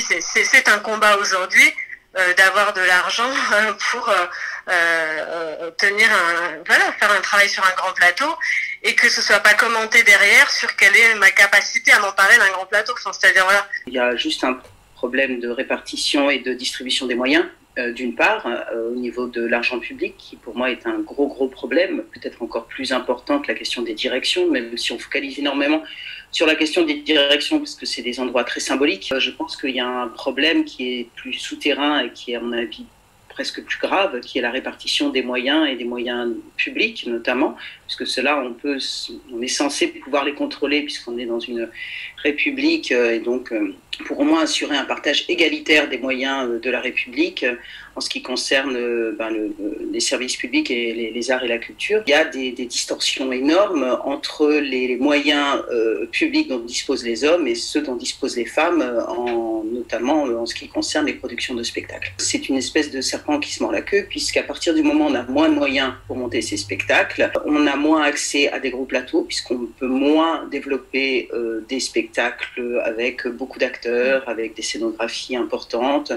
c'est un combat aujourd'hui d'avoir de l'argent pour faire un travail sur un grand plateau, et que ce soit pas commenté derrière sur quelle est ma capacité à m'emparer d'un grand plateau. Enfin, c'est-à-dire voilà. Il y a juste un problème de répartition et de distribution des moyens. D'une part, au niveau de l'argent public, qui pour moi est un gros problème, peut-être encore plus important que la question des directions, même si on focalise énormément sur la question des directions, parce que c'est des endroits très symboliques. Je pense qu'il y a un problème qui est plus souterrain et qui est à mon avis presque plus grave, qui est la répartition des moyens et des moyens publics notamment, puisque cela on est censé pouvoir les contrôler puisqu'on est dans une république, et donc pour au moins assurer un partage égalitaire des moyens de la République en ce qui concerne les services publics et les arts et la culture. Il y a des distorsions énormes entre les moyens publics dont disposent les hommes et ceux dont disposent les femmes, notamment en ce qui concerne les productions de spectacles. C'est une espèce de serpent qui se mord la queue, puisqu'à partir du moment où on a moins de moyens pour monter ces spectacles, on a moins accès à des gros plateaux, puisqu'on peut moins développer des spectacles avec beaucoup d'acteurs, avec des scénographies importantes.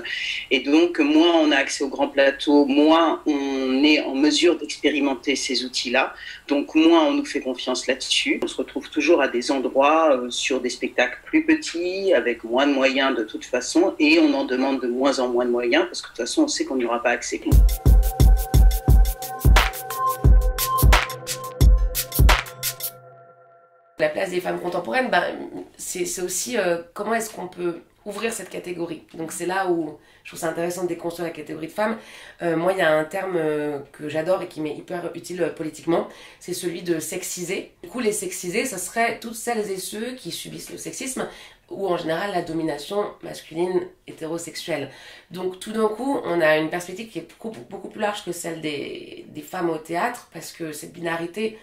Et donc, moins on a accès aux grands plateaux, moins on est en mesure d'expérimenter ces outils-là. Donc, moins on nous fait confiance là-dessus. On se retrouve toujours à des endroits sur des spectacles plus petits, avec moins de moyens de toute façon, et on en demande de moins en moins de moyens, parce que de toute façon, on sait qu'on n'y aura pas accès. La place des femmes contemporaines, c'est aussi comment est-ce qu'on peut ouvrir cette catégorie. Donc c'est là où je trouve ça intéressant de déconstruire la catégorie de femmes. Moi, il y a un terme que j'adore et qui m'est hyper utile politiquement, c'est celui de sexiser. Du coup, les sexisés, ça serait toutes celles et ceux qui subissent le sexisme ou en général la domination masculine hétérosexuelle. Donc tout d'un coup, on a une perspective qui est beaucoup plus large que celle des femmes au théâtre, parce que cette binarité,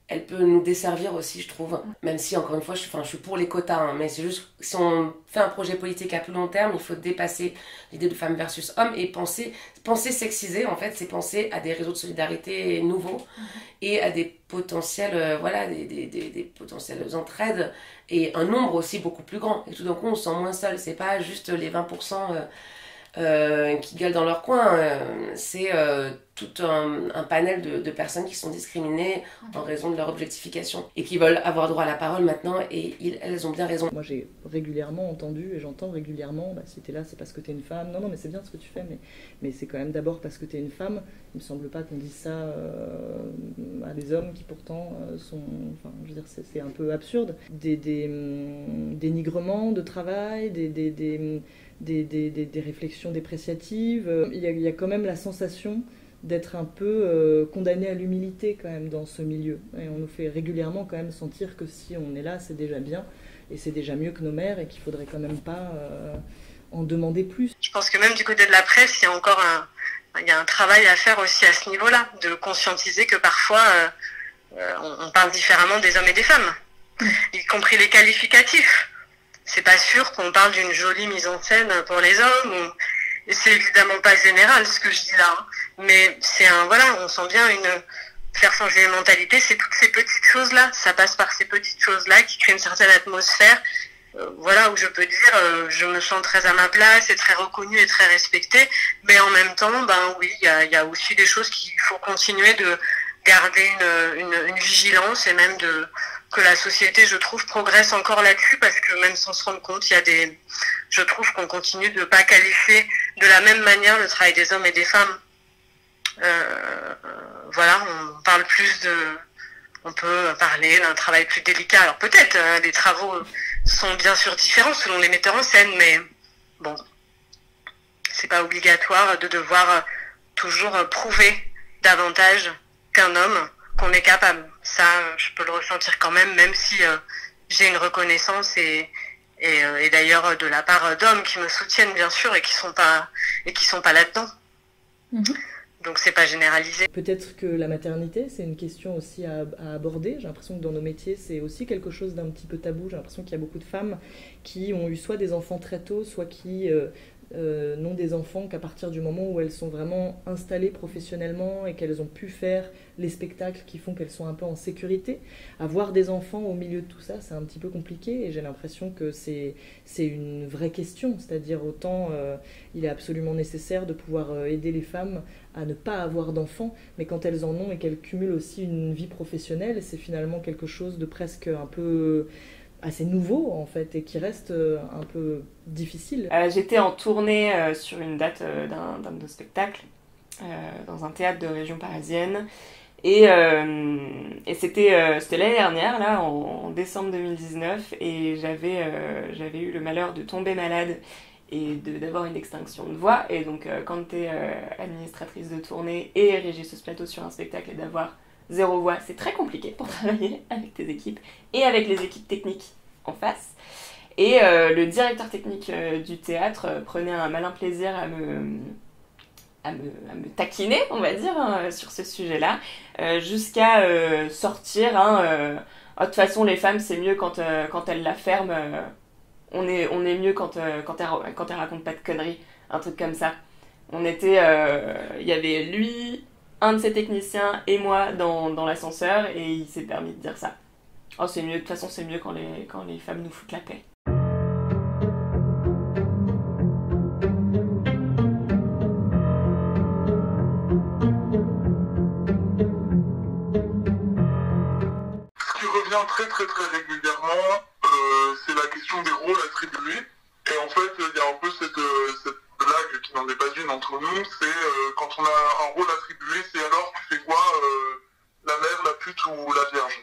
elle peut nous desservir aussi, je trouve. Même si, encore une fois, je suis pour les quotas, hein, mais c'est juste, si on fait un projet politique à plus long terme, il faut dépasser l'idée de femme versus homme et penser sexiser, en fait, c'est penser à des réseaux de solidarité nouveaux et à des potentiels, des potentielles entraides et un nombre aussi beaucoup plus grand. Et tout d'un coup, on se sent moins seul. C'est pas juste les 20% qui gueulent dans leur coin, c'est tout un panel de personnes qui sont discriminées en raison de leur objectification et qui veulent avoir droit à la parole maintenant, et elles ont bien raison. Moi j'ai régulièrement entendu et j'entends régulièrement si t'es là c'est parce que t'es une femme, non mais c'est bien ce que tu fais, mais c'est quand même d'abord parce que t'es une femme. Il me semble pas qu'on dise ça à des hommes qui pourtant sont, enfin je veux dire c'est un peu absurde, des dénigrements de travail, des réflexions dépréciatives. Il y a quand même la sensation d'être un peu condamné à l'humilité quand même dans ce milieu. Et on nous fait régulièrement quand même sentir que si on est là, c'est déjà bien, et c'est déjà mieux que nos mères, et qu'il faudrait quand même pas en demander plus. Je pense que même du côté de la presse, il y a encore un travail à faire aussi à ce niveau-là, de conscientiser que parfois on parle différemment des hommes et des femmes, y compris les qualificatifs. C'est pas sûr qu'on parle d'une jolie mise en scène pour les hommes, et c'est évidemment pas général ce que je dis là, hein. Mais c'est on sent bien faire changer les mentalités, c'est toutes ces petites choses-là, ça passe par ces petites choses-là qui créent une certaine atmosphère, où je peux dire, je me sens très à ma place et très reconnue et très respectée, mais en même temps, oui, il y a aussi des choses qu'il faut continuer de garder une vigilance, et même que la société, je trouve, progresse encore là-dessus, parce que même sans se rendre compte, je trouve qu'on continue de pas qualifier de la même manière le travail des hommes et des femmes. On parle on peut parler d'un travail plus délicat. Alors peut-être, les travaux sont bien sûr différents selon les metteurs en scène, mais bon, c'est pas obligatoire de devoir toujours prouver davantage qu'un homme qu'on est capable. Ça, je peux le ressentir quand même si j'ai une reconnaissance et d'ailleurs de la part d'hommes qui me soutiennent bien sûr et qui sont pas là-dedans. Donc c'est pas généralisé. Peut-être que la maternité, c'est une question aussi à aborder. J'ai l'impression que dans nos métiers, c'est aussi quelque chose d'un petit peu tabou. J'ai l'impression qu'il y a beaucoup de femmes qui ont eu soit des enfants très tôt, soit qui n'ont des enfants qu'à partir du moment où elles sont vraiment installées professionnellement et qu'elles ont pu faire les spectacles qui font qu'elles sont un peu en sécurité. Avoir des enfants au milieu de tout ça, c'est un petit peu compliqué, et j'ai l'impression que c'est une vraie question. C'est-à-dire autant il est absolument nécessaire de pouvoir aider les femmes à ne pas avoir d'enfants, mais quand elles en ont et qu'elles cumulent aussi une vie professionnelle, c'est finalement quelque chose de presque un peu assez nouveau en fait, et qui reste un peu difficile. J'étais en tournée sur une date d'un de nos spectacles dans un théâtre de région parisienne, et c'était l'année dernière, là, en décembre 2019, et j'avais eu le malheur de tomber malade et d'avoir une extinction de voix. Et donc quand tu es administratrice de tournée et régisseuse plateau sur un spectacle et d'avoir 0 voix, c'est très compliqué pour travailler avec tes équipes et avec les équipes techniques en face. Et le directeur technique du théâtre prenait un malin plaisir à me taquiner, on va dire, sur ce sujet-là, jusqu'à sortir de toute façon, les femmes, c'est mieux quand elles la ferment, on est mieux quand elles racontent pas de conneries, un truc comme ça. Il y avait lui, un de ses techniciens et moi dans l'ascenseur et il s'est permis de dire ça. Oh, c'est mieux, de toute façon c'est mieux quand les femmes nous foutent la paix. Ce qui revient très régulièrement, c'est la question des rôles attribués. Et en fait, il y a un peu cette blague qui n'en est pas une entre nous, c'est quand on a un rôle attribué, c'est alors tu fais quoi, la mère, la pute ou la vierge.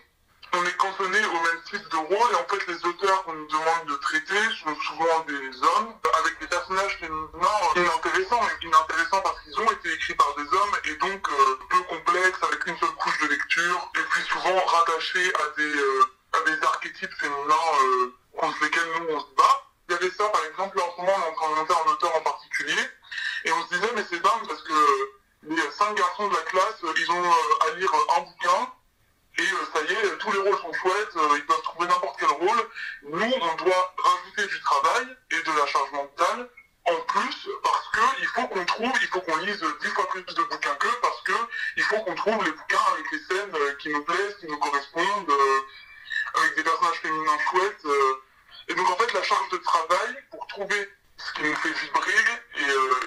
On est cantonné au même type de rôle et en fait les auteurs qu'on nous demande de traiter sont souvent des hommes avec des personnages féminins inintéressants parce qu'ils ont été écrits par des hommes et donc peu complexes avec une seule couche de lecture et puis souvent rattachés à des archétypes féminins contre lesquels nous on se bat. Il y avait ça par exemple, en ce moment on est en train de monter un auteur en particulier et on se disait mais c'est dingue parce que les 5 garçons de la classe ils ont à lire un bouquin. Et ça y est, tous les rôles sont chouettes, ils peuvent trouver n'importe quel rôle. Nous, on doit rajouter du travail et de la charge mentale en plus parce qu'il faut qu'on lise 10 fois plus de bouquins qu'eux parce qu'il faut qu'on trouve les bouquins avec les scènes qui nous plaisent, qui nous correspondent, avec des personnages féminins chouettes. Et donc en fait, la charge de travail pour trouver ce qui nous fait vibrer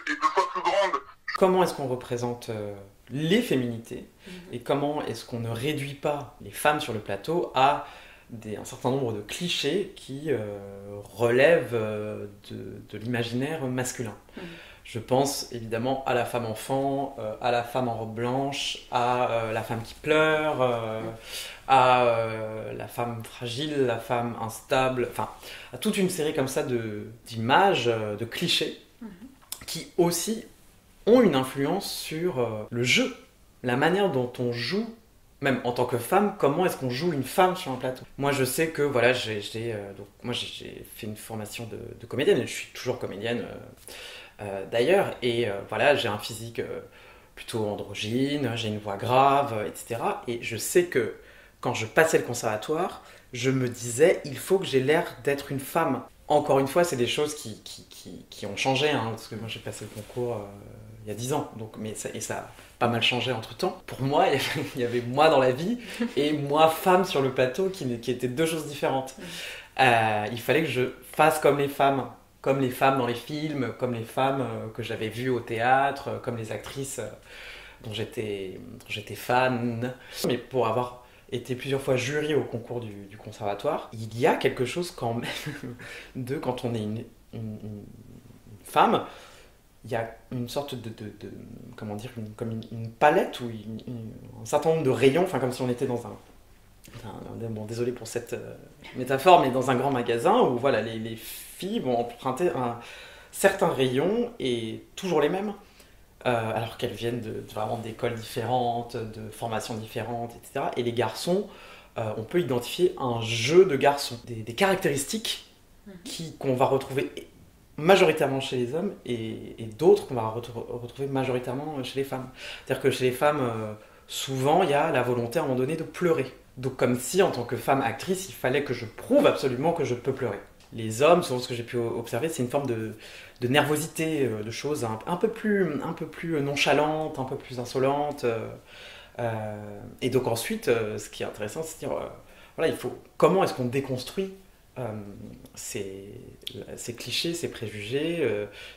est 2 fois plus grande. Comment est-ce qu'on représente les féminités et comment est-ce qu'on ne réduit pas les femmes sur le plateau à un certain nombre de clichés qui relèvent de l'imaginaire masculin. Je pense évidemment à la femme enfant, à la femme en robe blanche, à la femme qui pleure, à la femme fragile, la femme instable, enfin à toute une série comme ça d'images, de clichés qui aussi ont une influence sur le jeu, la manière dont on joue, même en tant que femme, comment est-ce qu'on joue une femme sur un plateau. Moi je sais que voilà, j'ai fait une formation de comédienne, et je suis toujours comédienne d'ailleurs, et voilà, j'ai un physique plutôt androgyne, j'ai une voix grave, etc. Et je sais que quand je passais le conservatoire, je me disais, il faut que j'ai l'air d'être une femme. Encore une fois, c'est des choses qui ont changé, hein, parce que moi j'ai passé le concours il y a 10 ans, donc, ça a pas mal changé entre temps. Pour moi, il y avait moi dans la vie et moi femme sur le plateau qui étaient 2 choses différentes. Il fallait que je fasse comme les femmes dans les films, comme les femmes que j'avais vues au théâtre, comme les actrices dont j'étais fan. Mais pour avoir été plusieurs fois jury au concours du conservatoire, il y a quelque chose quand même de quand on est une femme, il y a une sorte de comment dire, comme une palette ou un certain nombre de rayons, enfin comme si on était dans bon, désolé pour cette métaphore, mais dans un grand magasin où voilà, les filles vont emprunter certains rayons et toujours les mêmes, alors qu'elles viennent vraiment d'écoles différentes, de formations différentes, etc. Et les garçons, on peut identifier un jeu de garçons, des caractéristiques qu'on va retrouver majoritairement chez les hommes et d'autres qu'on va retrouver majoritairement chez les femmes. C'est-à-dire que chez les femmes, souvent, il y a la volonté à un moment donné de pleurer. Donc comme si, en tant que femme actrice, il fallait que je prouve absolument que je peux pleurer. Les hommes, selon ce que j'ai pu observer, c'est une forme de nervosité, de choses un peu plus nonchalantes, un peu plus insolentes. Et donc ensuite, ce qui est intéressant, c'est de dire, voilà, comment est-ce qu'on déconstruit ces clichés, ces préjugés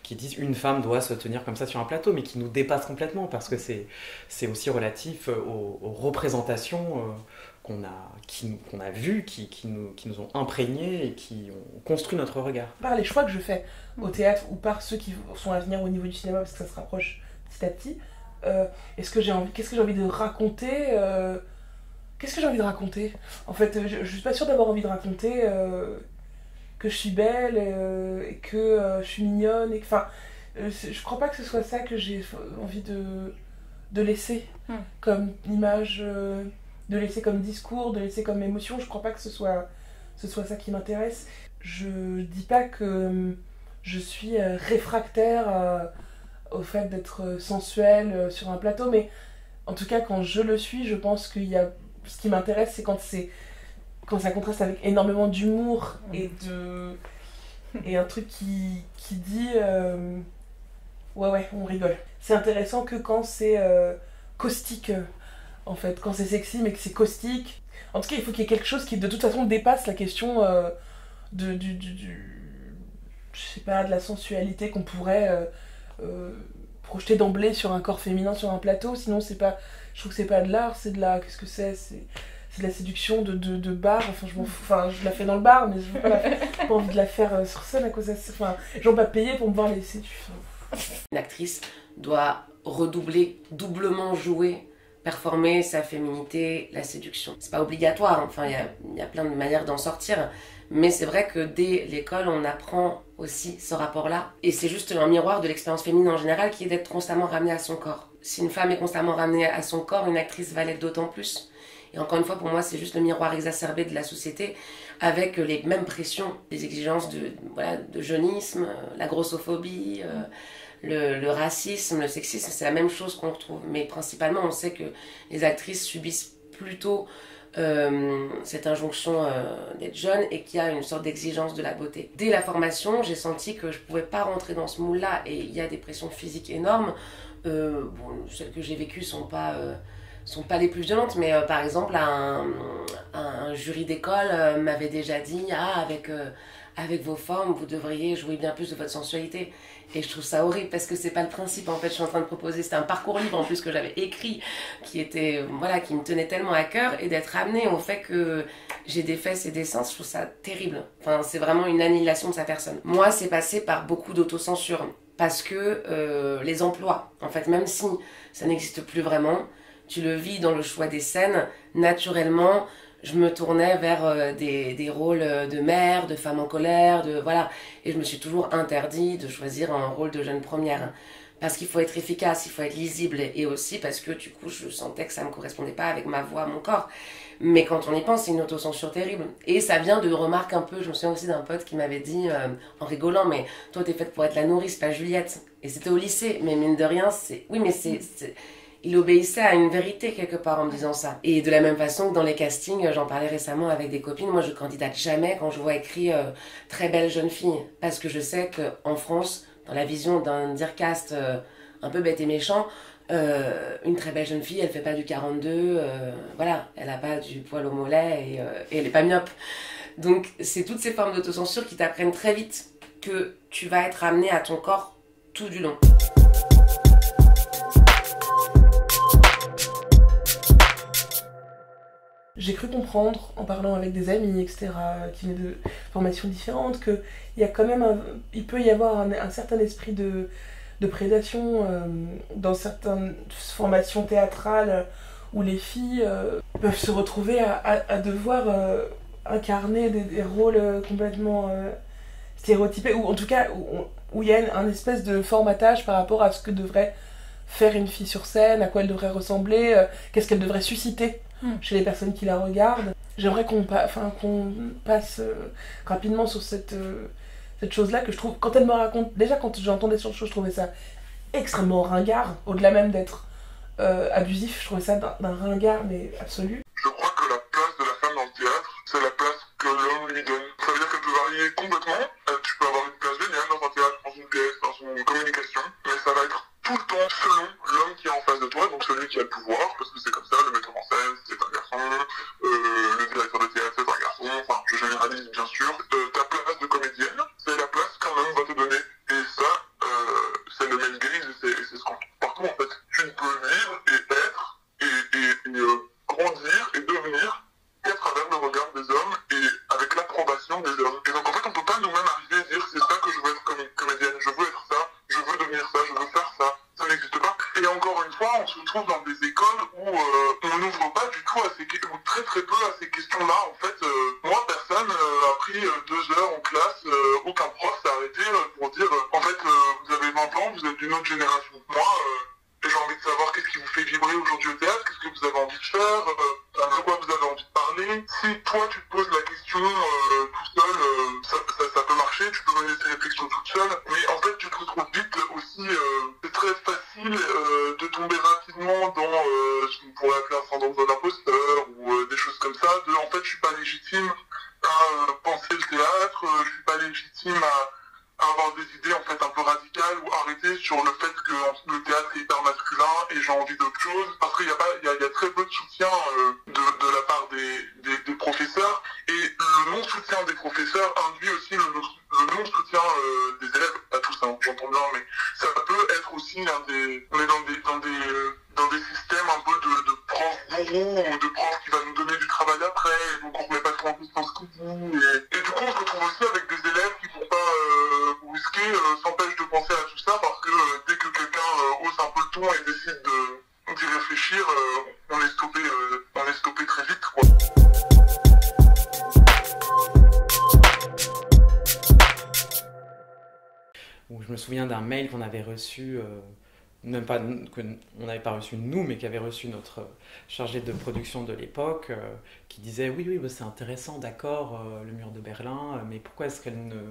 qui disent une femme doit se tenir comme ça sur un plateau, mais qui nous dépassent complètement parce que c'est aussi relatif aux représentations qu'on a vues, qui nous ont imprégnés et qui ont construit notre regard. Par les choix que je fais au théâtre ou par ceux qui sont à venir au niveau du cinéma parce que ça se rapproche petit à petit, qu'est-ce que j'ai envie de raconter Qu'est-ce que j'ai envie de raconter ? En fait, je suis pas sûre d'avoir envie de raconter que je suis belle et que je suis mignonne. Enfin, je crois pas que ce soit ça que j'ai envie de laisser comme image, de laisser comme discours, de laisser comme émotion. Je crois pas que ce soit ça qui m'intéresse. Je dis pas que je suis réfractaire au fait d'être sensuelle sur un plateau, mais en tout cas, quand je le suis, je pense qu'il y a... Ce qui m'intéresse, c'est quand ça contraste avec énormément d'humour et un truc qui dit ouais, on rigole. C'est intéressant que quand c'est caustique, en fait. Quand c'est sexy, mais que c'est caustique. En tout cas, il faut qu'il y ait quelque chose qui, de toute façon, dépasse la question je sais pas, de la sensualité qu'on pourrait projeter d'emblée sur un corps féminin, sur un plateau. Sinon, c'est pas... Je trouve que c'est pas de l'art, c'est de la... Qu'est-ce que c'est de la séduction de bar. Enfin, je m'en fous. Enfin, je la fais dans le bar, mais je veux pas envie de la faire sur scène à cause de ça. Enfin, les gens pas payés pour me voir les séduire. Une actrice doit redoubler, doublement jouer, performer sa féminité, la séduction. C'est pas obligatoire, enfin il y a plein de manières d'en sortir, mais c'est vrai que dès l'école on apprend aussi ce rapport-là, et c'est juste un miroir de l'expérience féminine en général qui est d'être constamment ramenée à son corps. Si une femme est constamment ramenée à son corps, une actrice va l'être d'autant plus. Et encore une fois, pour moi, c'est juste le miroir exacerbé de la société, avec les mêmes pressions, les exigences de jeunisme, la grossophobie, le racisme, le sexisme, c'est la même chose qu'on retrouve. Mais principalement, on sait que les actrices subissent plutôt cette injonction d'être jeune et qu'il y a une sorte d'exigence de la beauté. Dès la formation, j'ai senti que je ne pouvais pas rentrer dans ce moule-là et il y a des pressions physiques énormes. Celles que j'ai vécues sont pas les plus violentes, mais par exemple, un jury d'école m'avait déjà dit « Ah, avec vos formes, vous devriez jouer bien plus de votre sensualité. » Et je trouve ça horrible parce que c'est pas le principe en fait. Je suis en train de proposer, c'était un parcours libre en plus que j'avais écrit qui me tenait tellement à cœur, et d'être amenée au fait que j'ai des fesses et des seins, je trouve ça terrible. Enfin, c'est vraiment une annihilation de sa personne. Moi, c'est passé par beaucoup d'autocensure parce que les emplois, en fait, même si ça n'existe plus vraiment, tu le vis dans le choix des scènes, naturellement. Je me tournais vers des rôles de mère, de femme en colère, voilà. Et je me suis toujours interdit de choisir un rôle de jeune première. Parce qu'il faut être efficace, il faut être lisible. Et aussi parce que du coup, je sentais que ça ne me correspondait pas avec ma voix, mon corps. Mais quand on y pense, c'est une autocensure terrible. Et ça vient de remarques un peu, je me souviens aussi d'un pote qui m'avait dit, en rigolant, mais toi t'es faite pour être la nourrice, pas Juliette. Et c'était au lycée, mais mine de rien, oui, mais il obéissait à une vérité quelque part en me disant ça. Et de la même façon que dans les castings, j'en parlais récemment avec des copines, moi je candidate jamais quand je vois écrit très belle jeune fille. Parce que je sais qu'en France, dans la vision d'un dircast un peu bête et méchant, une très belle jeune fille, elle fait pas du 42, voilà, elle a pas du poil au mollet et elle est pas myope. Donc c'est toutes ces formes d'autocensure qui t'apprennent très vite que tu vas être amené à ton corps tout du long. J'ai cru comprendre, en parlant avec des amis, etc., qui venaient de formations différentes, qu'il y a quand même il peut y avoir un certain esprit de prédation dans certaines formations théâtrales où les filles peuvent se retrouver à devoir incarner des rôles complètement stéréotypés, ou en tout cas où il y a un espèce de formatage par rapport à ce que devrait faire une fille sur scène, à quoi elle devrait ressembler, qu'est-ce qu'elle devrait susciter chez les personnes qui la regardent. J'aimerais qu'on passe rapidement sur cette chose-là que je trouve, quand elle me raconte, déjà quand j'entendais sur le show, je trouvais ça extrêmement ringard, au-delà même d'être abusif, je trouvais ça d'un ringard mais absolu. Je crois que la place de la femme dans le théâtre, c'est la place que l'homme lui donne. Ça veut dire qu'elle peut varier complètement. Tu peux avoir une place géniale dans un théâtre, dans une pièce, dans une communication, mais ça va être tout le temps selon l'homme qui est en face de toi, donc celui qui a le pouvoir, parce que c'est comme ça, le metteur en scène, c'est un garçon, le directeur de théâtre, c'est un garçon, enfin, je généralise bien sûr. Ta place de comédienne, c'est la place qu'un homme va te donner. Et ça, c'est le male gaze, et c'est ce qu'on trouve partout en fait. Tu ne peux vivre et être, et grandir et devenir qu'à travers le regard des hommes et avec l'approbation des hommes. Et donc en fait, on peut pas nous-mêmes arriver et dire c'est ça que je veux être comédienne, je veux être ça, je veux devenir ça, je veux faire ça. Ça n'existe pas. Et encore une fois, on se retrouve dans des écoles où on n'ouvre pas du tout à ou très très peu à ces questions-là. En fait, moi, personne a pris 2 heures en classe, aucun prof s'est arrêté pour dire en fait, vous avez 20 ans, vous êtes d'une autre génération. Moi, j'ai envie de savoir qu'est-ce qui vous fait vibrer aujourd'hui au théâtre, qu'est-ce que vous avez envie de faire, de quoi vous avez envie de parler. Si toi, tu te poses la question tout seul, ça peut marcher, tu peux mener ces réflexions toute seule, mais en fait, tu te retrouves vite aussi, c'est très facile de tomber rapidement dans ce qu'on pourrait appeler un syndrome de l'imposteur ou des choses comme ça, en fait, je suis pas légitime à penser le théâtre, je suis pas légitime à avoir des idées en fait un peu radicales ou arrêter sur le fait que le théâtre est hyper masculin et j'ai envie d'autre chose parce soutien de la part des professeurs, et le non-soutien des professeurs induit aussi le non-soutien des élèves, pas tous, hein, j'entends bien, mais ça peut être aussi on est dans des systèmes un peu de profs gourous, ou de profs qui va nous donner du travail après, et donc on ne met pas trop en plus dans ce qu'on dit, et du coup on se retrouve aussi avec des élèves qui ne vont pas brusquer, s'empêchent de penser à tout ça, parce que dès que quelqu'un hausse un peu le ton et décide d'y réfléchir, on est stoppé très vite, quoi. Je me souviens d'un mail qu'on avait reçu, même pas qu'on n'avait pas reçu nous, mais qu'avait reçu notre chargé de production de l'époque, qui disait oui, c'est intéressant, d'accord, le mur de Berlin, mais pourquoi est-ce qu'elle ne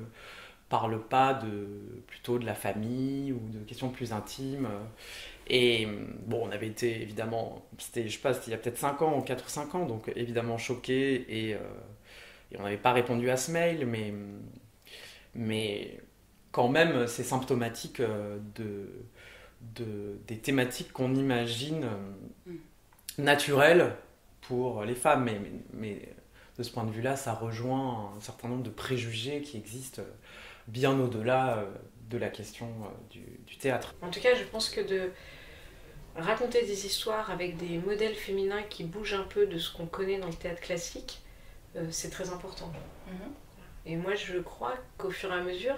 parle pas plutôt de la famille ou de questions plus intimes? Et bon, on avait été évidemment, c'était il y a peut-être 5 ans, 4 ou 5 ans, donc évidemment choqués, et on n'avait pas répondu à ce mail, mais quand même c'est symptomatique des thématiques qu'on imagine naturelles pour les femmes, mais de ce point de vue-là, ça rejoint un certain nombre de préjugés qui existent bien au-delà de la question du théâtre. En tout cas, je pense que de raconter des histoires avec des modèles féminins qui bougent un peu de ce qu'on connaît dans le théâtre classique, c'est très important. Et moi, je crois qu'au fur et à mesure,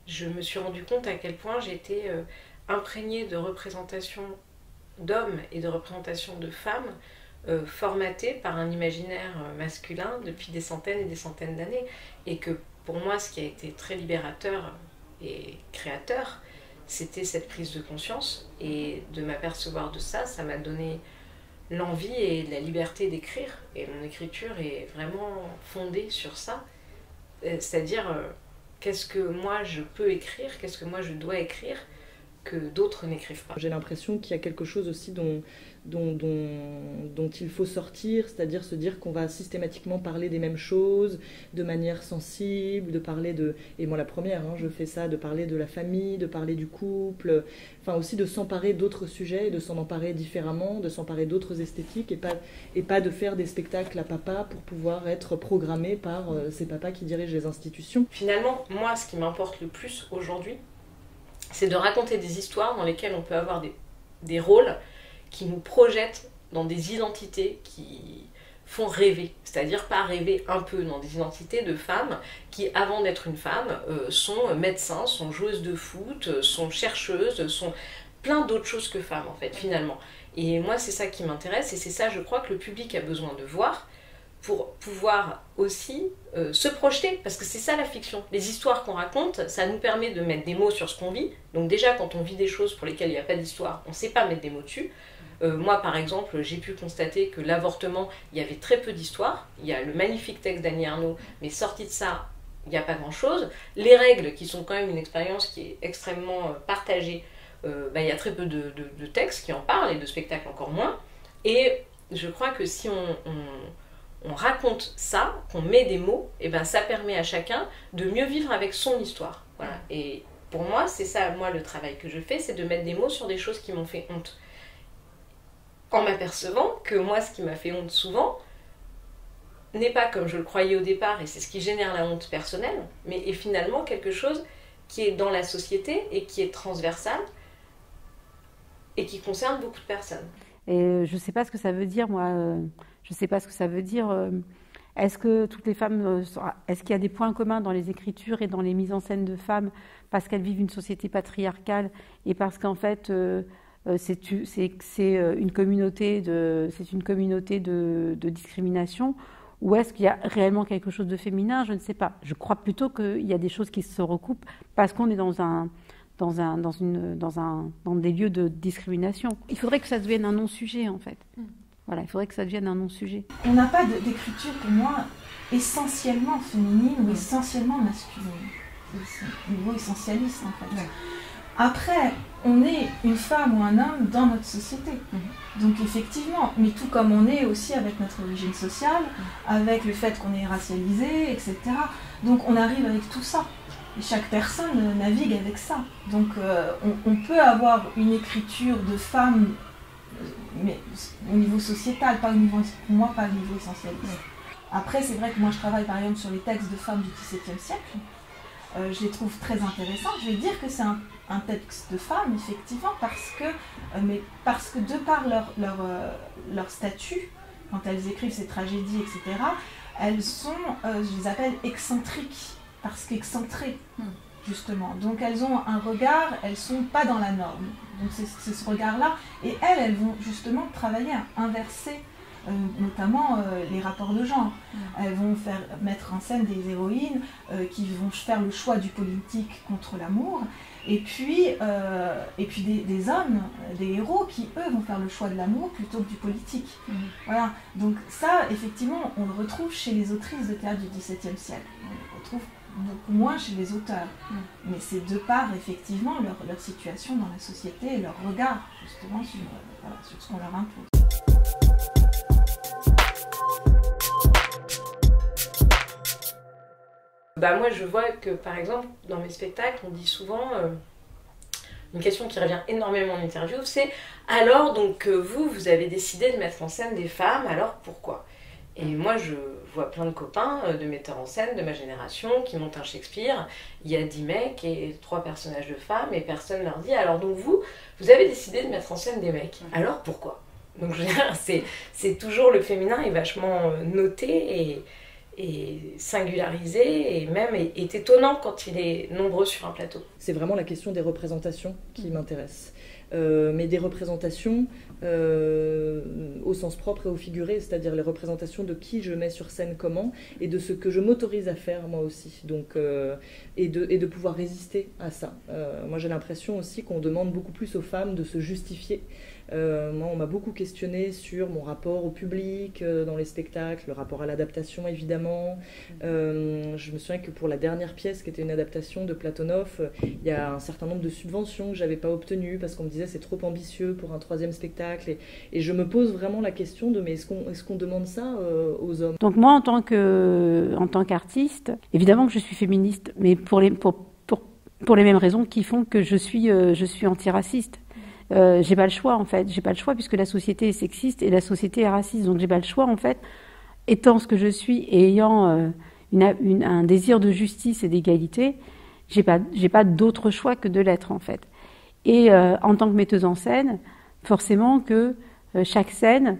je me suis rendu compte à quel point j'étais imprégnée de représentations d'hommes et de représentations de femmes formatées par un imaginaire masculin depuis des centaines et des centaines d'années. Et que pour moi, ce qui a été très libérateur et créateur, c'était cette prise de conscience. Et de m'apercevoir de ça, ça m'a donné l'envie et la liberté d'écrire. Et mon écriture est vraiment fondée sur ça. C'est-à-dire, qu'est-ce que moi je peux écrire, qu'est-ce que moi je dois écrire, que d'autres n'écrivent pas. J'ai l'impression qu'il y a quelque chose aussi dont il faut sortir, c'est-à-dire se dire qu'on va systématiquement parler des mêmes choses, de manière sensible, de parler de... Et moi la première, je fais ça, de parler de la famille, de parler du couple, enfin aussi de s'emparer d'autres sujets, de s'en emparer différemment, de s'emparer d'autres esthétiques, et pas de faire des spectacles à papa pour pouvoir être programmé par ces papas qui dirigent les institutions. Finalement, moi ce qui m'importe le plus aujourd'hui, c'est de raconter des histoires dans lesquelles on peut avoir des rôles qui nous projettent dans des identités qui font rêver. C'est-à-dire pas rêver un peu, dans des identités de femmes qui, avant d'être une femme, sont médecins, sont joueuses de foot, sont chercheuses, sont plein d'autres choses que femmes, en fait, finalement. Et moi, c'est ça qui m'intéresse, et c'est ça, je crois, que le public a besoin de voir, pour pouvoir aussi se projeter, parce que c'est ça la fiction. Les histoires qu'on raconte, ça nous permet de mettre des mots sur ce qu'on vit. Donc déjà, quand on vit des choses pour lesquelles il n'y a pas d'histoire, on ne sait pas mettre des mots dessus. Moi, par exemple, j'ai pu constater que l'avortement, il y avait très peu d'histoire. Il y a le magnifique texte d'Annie Ernaux, mais sorti de ça, il n'y a pas grand-chose. Les règles, qui sont quand même une expérience qui est extrêmement partagée, il y a très peu de textes qui en parlent, et de spectacles encore moins. Et je crois que si on raconte ça, qu'on met des mots, et ben ça permet à chacun de mieux vivre avec son histoire. Voilà. Et pour moi, c'est ça, moi, le travail que je fais, c'est de mettre des mots sur des choses qui m'ont fait honte. En m'apercevant que moi, ce qui m'a fait honte souvent, n'est pas comme je le croyais au départ, et c'est ce qui génère la honte personnelle, mais est finalement quelque chose qui est dans la société et qui est transversal et qui concerne beaucoup de personnes. Et je ne sais pas ce que ça veut dire, moi. Je ne sais pas ce que ça veut dire. Est-ce que toutes les femmes, est-ce qu'il y a des points communs dans les écritures et dans les mises en scène de femmes parce qu'elles vivent une société patriarcale et parce qu'en fait c'est une communauté de discrimination, ou est-ce qu'il y a réellement quelque chose de féminin? Je ne sais pas. Je crois plutôt qu'il y a des choses qui se recoupent parce qu'on est dans des lieux de discrimination. Il faudrait que ça devienne un non-sujet, en fait. Voilà, il faudrait que ça devienne un non-sujet. On n'a pas d'écriture, pour moi, essentiellement féminine ou essentiellement masculine. C'est un niveau essentialiste, en fait. Ouais. Après, on est une femme ou un homme dans notre société. Donc effectivement, mais tout comme on est aussi avec notre origine sociale, avec le fait qu'on est racialisé, etc. Donc on arrive avec tout ça. Et chaque personne navigue avec ça. Donc on peut avoir une écriture de femme mais au niveau sociétal, pas au niveau, pour moi, pas au niveau essentialiste. Après, c'est vrai que moi je travaille par exemple sur les textes de femmes du XVIIe siècle. Je les trouve très intéressants. Je vais dire que c'est un texte de femme, effectivement, parce que de par leur statut, quand elles écrivent ces tragédies, etc., elles sont, je les appelle excentriques, parce qu'excentrées, justement. Donc elles ont un regard, elles sont pas dans la norme. Donc c'est ce regard-là. Et elles vont justement travailler à inverser notamment les rapports de genre. Elles vont mettre en scène des héroïnes qui vont faire le choix du politique contre l'amour, et puis des hommes, des héros qui, eux, vont faire le choix de l'amour plutôt que du politique. Voilà. Donc ça, effectivement, on le retrouve chez les autrices de théâtre du XVIIe siècle. On le retrouve beaucoup moins chez les auteurs. Mais c'est de par, effectivement, leur situation dans la société et leur regard, justement, sur ce qu'on leur impose. Bah moi je vois que par exemple dans mes spectacles on dit souvent une question qui revient énormément en interview, c'est alors donc vous avez décidé de mettre en scène des femmes, alors pourquoi? Et moi je vois plein de copains de metteurs en scène de ma génération qui montent un Shakespeare, il y a 10 mecs et 3 personnages de femmes et personne leur dit alors donc vous avez décidé de mettre en scène des mecs, alors pourquoi? Donc je veux dire, c'est toujours le féminin est vachement noté et singularisé et même est étonnant quand il est nombreux sur un plateau. C'est vraiment la question des représentations qui m'intéresse. Mais des représentations au sens propre et au figuré, c'est-à-dire les représentations de qui je mets sur scène comment et de ce que je m'autorise à faire moi aussi. Donc, et de pouvoir résister à ça. Moi j'ai l'impression aussi qu'on demande beaucoup plus aux femmes de se justifier. Moi, on m'a beaucoup questionné sur mon rapport au public dans les spectacles, le rapport à l'adaptation évidemment. Je me souviens que pour la dernière pièce, qui était une adaptation de Platonov, il y a un certain nombre de subventions que j'avais pas obtenues parce qu'on me disait c'est trop ambitieux pour un 3e spectacle. Et je me pose vraiment la question de mais est-ce qu'on demande ça aux hommes? Donc moi, en tant qu'artiste, évidemment que je suis féministe, mais pour les mêmes raisons qui font que je suis antiraciste. J'ai pas le choix en fait, j'ai pas le choix puisque la société est sexiste et la société est raciste, donc j'ai pas le choix en fait, étant ce que je suis et ayant un désir de justice et d'égalité, j'ai pas d'autre choix que de l'être en fait. Et en tant que metteuse en scène, forcément que chaque scène,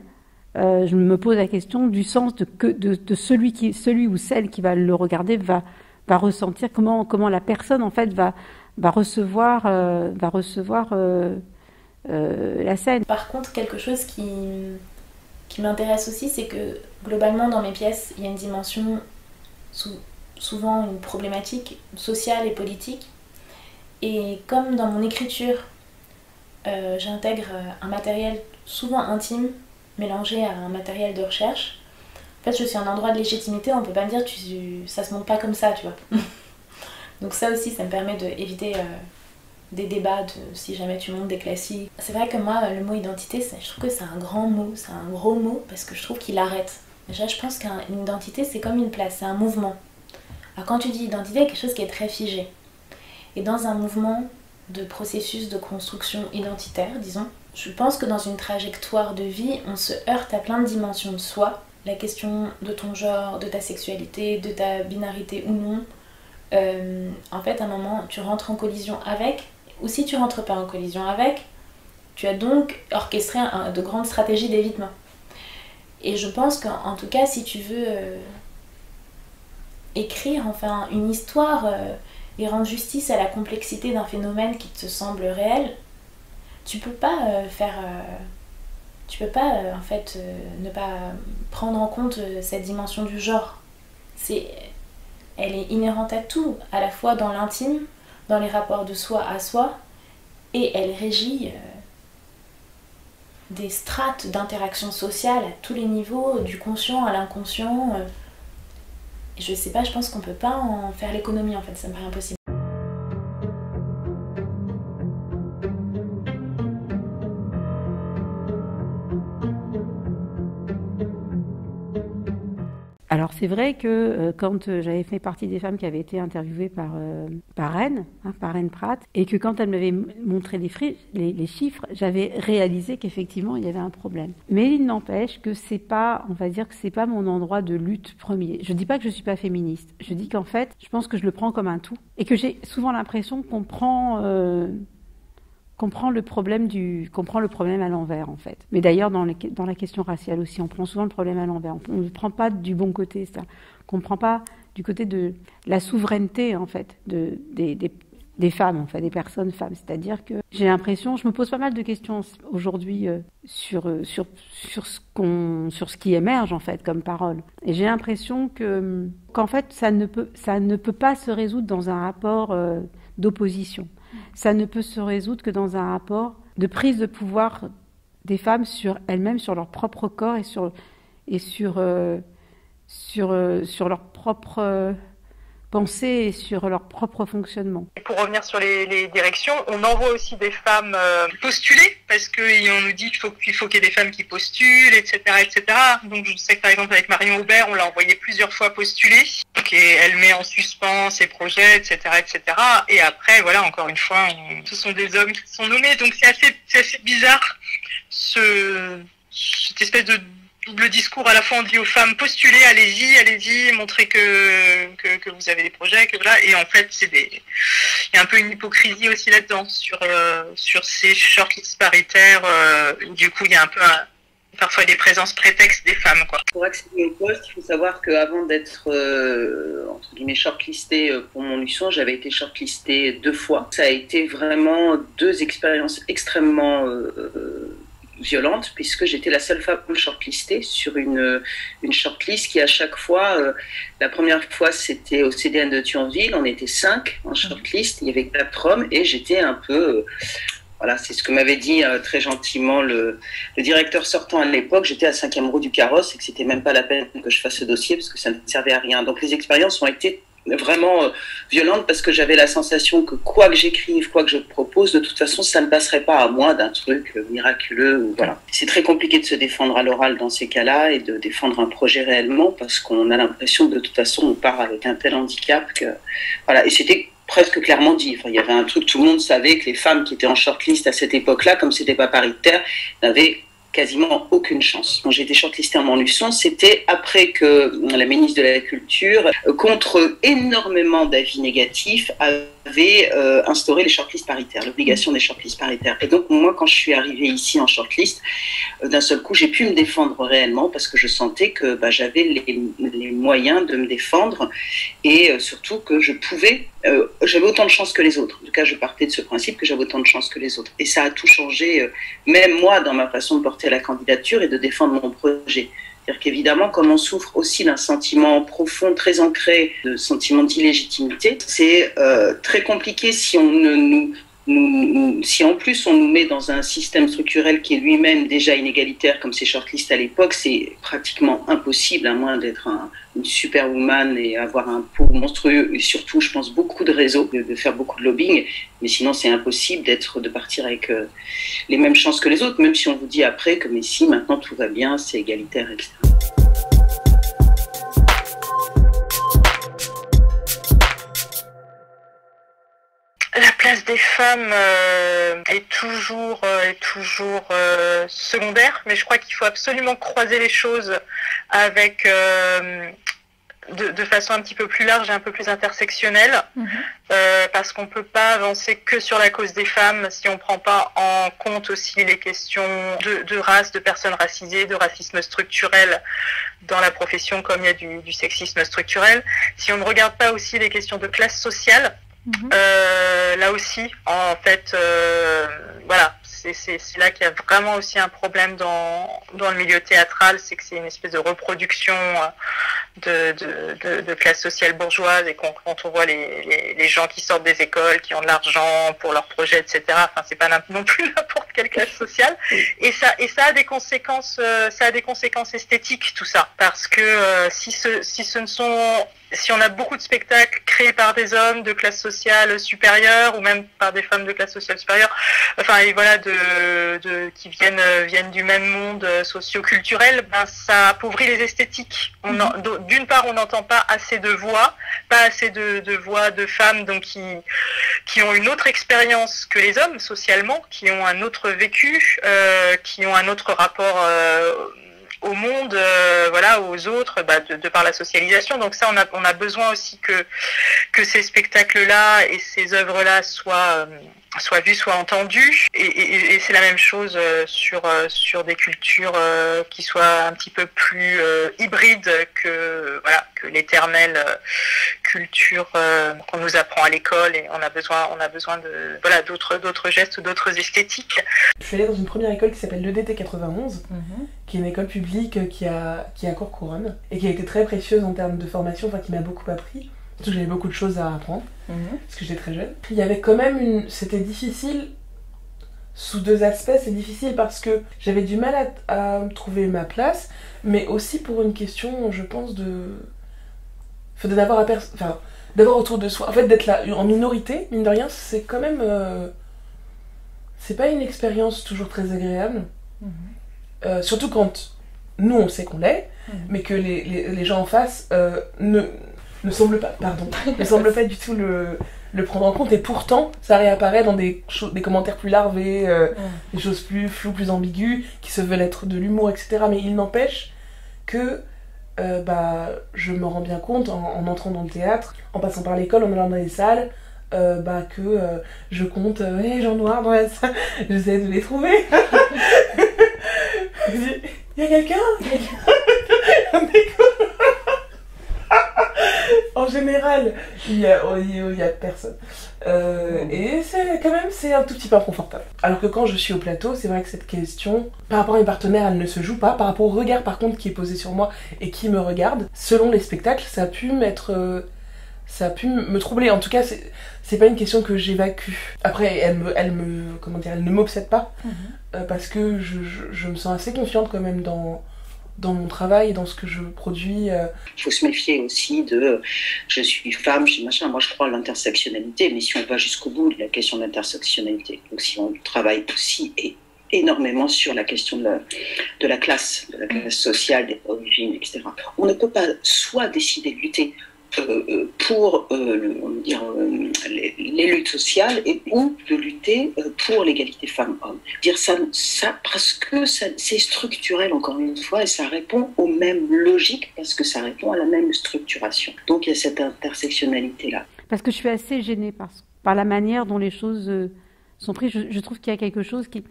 je me pose la question du sens de celui ou celle qui va le regarder va ressentir comment la personne en fait va recevoir la scène. Par contre, quelque chose qui m'intéresse aussi, c'est que globalement dans mes pièces, il y a une dimension, souvent une problématique sociale et politique. Et comme dans mon écriture, j'intègre un matériel souvent intime, mélangé à un matériel de recherche, en fait je suis un endroit de légitimité, on peut pas me dire ça se monte pas comme ça, tu vois. Donc ça aussi, ça me permet d'éviter des débats si jamais tu montes des classiques. C'est vrai que moi, le mot identité, je trouve que c'est un grand mot, c'est un gros mot, parce que je trouve qu'il arrête. Déjà, je pense qu'une identité, c'est comme une place, c'est un mouvement. Alors quand tu dis identité, il y a quelque chose qui est très figé. Et dans un mouvement de processus de construction identitaire, disons, je pense que dans une trajectoire de vie, on se heurte à plein de dimensions de soi. La question de ton genre, de ta sexualité, de ta binarité ou non. En fait, à un moment, tu rentres en collision avec, ou si tu rentres pas en collision avec, tu as donc orchestré de grandes stratégies d'évitement. Et je pense qu'en tout cas, si tu veux écrire enfin une histoire et rendre justice à la complexité d'un phénomène qui te semble réel, tu peux pas en fait ne pas prendre en compte cette dimension du genre. Elle est inhérente à tout, à la fois dans l'intime, dans les rapports de soi à soi, et elle régit des strates d'interaction sociale à tous les niveaux, du conscient à l'inconscient. Je sais pas, je pense qu'on peut pas en faire l'économie en fait, ça me paraît impossible. Alors c'est vrai que quand j'avais fait partie des femmes qui avaient été interviewées par Anne, par Anne Pratt, et que quand elle m'avait montré les chiffres, j'avais réalisé qu'effectivement il y avait un problème. Mais il n'empêche que c'est pas, on va dire que c'est pas mon endroit de lutte premier. Je dis pas que je suis pas féministe, je dis qu'en fait, je pense que je le prends comme un tout, et que j'ai souvent l'impression qu'on prend le problème à l'envers en fait. Mais d'ailleurs dans la question raciale aussi, on prend souvent le problème à l'envers. On ne prend pas du bon côté, ça. On ne prend pas du côté de la souveraineté en fait des femmes, en fait, des personnes femmes. C'est-à-dire que j'ai l'impression, je me pose pas mal de questions aujourd'hui sur ce qui émerge en fait comme parole. Et j'ai l'impression qu'en fait ça ne peut pas se résoudre dans un rapport d'opposition. Ça ne peut se résoudre que dans un rapport de prise de pouvoir des femmes sur elles-mêmes, sur leur propre corps et sur leur propre pensée et sur leur propre fonctionnement. Pour revenir sur les directions, on envoie aussi des femmes postuler parce qu'on nous dit qu'il faut qu'il y ait des femmes qui postulent, etc., etc. Donc je sais que par exemple avec Marion Aubert, on l'a envoyée plusieurs fois postuler. Et elle met en suspens ses projets, etc., etc. Et après, voilà, encore une fois, ce sont des hommes qui sont nommés. Donc c'est assez bizarre cette espèce de double discours. À la fois on dit aux femmes postulez, allez-y, montrez que vous avez des projets, que voilà. Et en fait, il y a un peu une hypocrisie aussi là-dedans sur ces shortlists paritaires. Du coup, il y a un peu parfois des présences prétextes des femmes, quoi. Pour accéder au poste, il faut savoir qu'avant d'être entre guillemets shortlistée pour mon Luçon, j'avais été shortlistée 2 fois. Ça a été vraiment 2 expériences extrêmement violentes, puisque j'étais la seule femme shortlistée sur une shortlist qui à chaque fois, la première fois c'était au CDN de Thionville, on était 5 en shortlist, il y avait 4 hommes et j'étais un peu... Voilà, c'est ce que m'avait dit très gentiment le directeur sortant à l'époque. J'étais à 5e roue du carrosse et que c'était même pas la peine que je fasse ce dossier parce que ça ne servait à rien. Donc les expériences ont été vraiment violentes parce que j'avais la sensation que quoi que j'écrive, quoi que je propose, de toute façon, ça ne passerait pas à moi d'un truc miraculeux. Ou voilà. C'est très compliqué de se défendre à l'oral dans ces cas-là et de défendre un projet réellement parce qu'on a l'impression que de toute façon, on part avec un tel handicap que... Voilà, et c'était presque clairement dit. Enfin, il y avait un truc, tout le monde savait que les femmes qui étaient en shortlist à cette époque-là, comme c'était pas paritaire, n'avaient quasiment aucune chance. Quand j'ai été shortlistée en Montluçon, c'était après que la ministre de la Culture, contre énormément d'avis négatifs, avait instauré les shortlists paritaires, l'obligation des shortlists paritaires. Et donc moi, quand je suis arrivée ici en shortlist, d'un seul coup, j'ai pu me défendre réellement parce que je sentais que j'avais les moyens de me défendre et surtout que je pouvais, j'avais autant de chance que les autres. En tout cas, je partais de ce principe que j'avais autant de chance que les autres. Et ça a tout changé, même moi, dans ma façon de porter la candidature et de défendre mon projet. C'est-à-dire qu'évidemment, comme on souffre aussi d'un sentiment profond, très ancré, de sentiment d'illégitimité, c'est très compliqué si si en plus on nous met dans un système structurel qui est lui-même déjà inégalitaire comme ces shortlists à l'époque, c'est pratiquement impossible à moins d'être une superwoman et avoir un pot monstrueux et surtout, je pense, beaucoup de réseaux, de faire beaucoup de lobbying. Mais sinon, c'est impossible de partir avec les mêmes chances que les autres, même si on vous dit après que mais si, maintenant tout va bien, c'est égalitaire, etc. La place des femmes est toujours secondaire, mais je crois qu'il faut absolument croiser les choses avec de façon un petit peu plus large et un peu plus intersectionnelle, parce qu'on ne peut pas avancer que sur la cause des femmes si on ne prend pas en compte aussi les questions de race, de personnes racisées, de racisme structurel dans la profession comme il y a du sexisme structurel. Si on ne regarde pas aussi les questions de classe sociale, là aussi, en fait, voilà, c'est là qu'il y a vraiment aussi un problème dans le milieu théâtral, c'est que c'est une espèce de reproduction de classe sociale bourgeoise, et quand on voit les gens qui sortent des écoles, qui ont de l'argent pour leurs projets, etc., enfin, c'est pas non plus n'importe quelle classe sociale, et ça a des conséquences, esthétiques, tout ça, parce que si ce ne sont si on a beaucoup de spectacles créés par des hommes de classe sociale supérieure ou même par des femmes de classe sociale supérieure, enfin et voilà, qui viennent du même monde socio-culturel, ben ça appauvrit les esthétiques. D'une part, on n'entend pas assez de voix, pas assez de voix de femmes donc qui ont une autre expérience que les hommes socialement, qui ont un autre vécu, qui ont un autre rapport au monde, voilà, aux autres, de par la socialisation. Donc ça, on a besoin aussi que ces spectacles-là et ces œuvres-là soient vus, soient entendus. Et c'est la même chose sur des cultures qui soient un petit peu plus hybrides que l'éternelle culture qu'on nous apprend à l'école. Et on a besoin de d'autres gestes ou d'autres esthétiques. Je suis allée dans une première école qui s'appelle l'EDT 91, qui est une école publique qui a Courcouronne et qui a été très précieuse en termes de formation, enfin qui m'a beaucoup appris. Surtout que j'avais beaucoup de choses à apprendre, parce que j'étais très jeune. Il y avait quand même c'était difficile sous deux aspects. C'est difficile parce que j'avais du mal à trouver ma place, mais aussi pour une question, je pense, d'avoir autour de soi, en fait d'être là en minorité, mine de rien, c'est quand même c'est pas une expérience toujours très agréable, surtout quand nous on sait qu'on l'est, mais que les gens en face ne semblent pas du tout le prendre en compte, et pourtant ça réapparaît dans des commentaires plus larvés, des choses plus floues, plus ambiguës, qui se veulent être de l'humour, etc. Mais il n'empêche que je me rends bien compte en entrant dans le théâtre, en passant par l'école, en allant dans les salles, que je compte les gens noirs dans la salle, j'essaie de les trouver. Il y a quelqu'un En général, il y a personne. Et c'est un tout petit peu inconfortable. Alors que quand je suis au plateau, c'est vrai que cette question, par rapport à mes partenaires, elle ne se joue pas. Par rapport au regard, par contre, qui est posé sur moi et qui me regarde, selon les spectacles, ça a pu me troubler. En tout cas, c'est pas une question que j'évacue. Après, elle ne m'obsède pas, parce que je me sens assez confiante quand même dans mon travail et dans ce que je produis. Il faut se méfier aussi de je suis femme, je suis machin. Moi, je crois à l'intersectionnalité, mais si on va jusqu'au bout de la question de l'intersectionnalité, donc si on travaille aussi énormément sur la question de la classe sociale, des origines, etc. On ne peut pas soit décider de lutter pour les luttes sociales ou de lutter pour l'égalité femmes-hommes. Dire ça parce que c'est structurel, encore une fois, et ça répond aux mêmes logiques parce que ça répond à la même structuration. Donc il y a cette intersectionnalité-là. Parce que je suis assez gênée par la manière dont les choses sont prises. Je trouve qu'il y a quelque chose qui...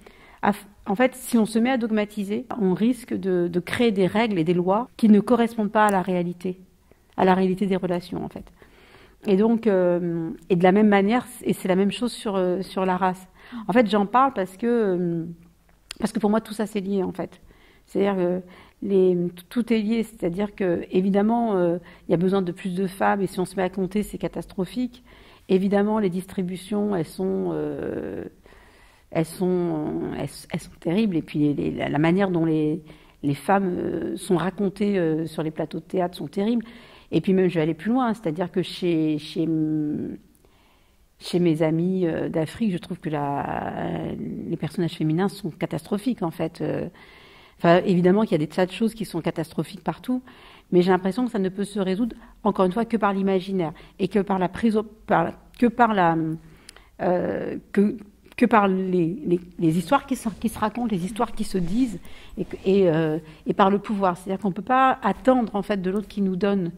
En fait, si on se met à dogmatiser, on risque de créer des règles et des lois qui ne correspondent pas à la réalité des relations, en fait. Et donc, et de la même manière, et c'est la même chose sur la race. En fait, j'en parle parce que pour moi, tout ça, c'est lié, en fait. C'est-à-dire que tout est lié, c'est-à-dire que, évidemment, il y a besoin de plus de femmes, et si on se met à compter, c'est catastrophique. Évidemment, les distributions, elles sont terribles, et puis la manière dont les femmes sont racontées sur les plateaux de théâtre sont terribles. Et puis même, je vais aller plus loin, c'est-à-dire que chez mes amis d'Afrique, je trouve que les personnages féminins sont catastrophiques, en fait. Évidemment qu'il y a des tas de choses qui sont catastrophiques partout, mais j'ai l'impression que ça ne peut se résoudre, encore une fois, que par l'imaginaire, et que par les histoires qui se racontent, les histoires qui se disent, et par le pouvoir. C'est-à-dire qu'on ne peut pas attendre, en fait, de l'autre qui nous donne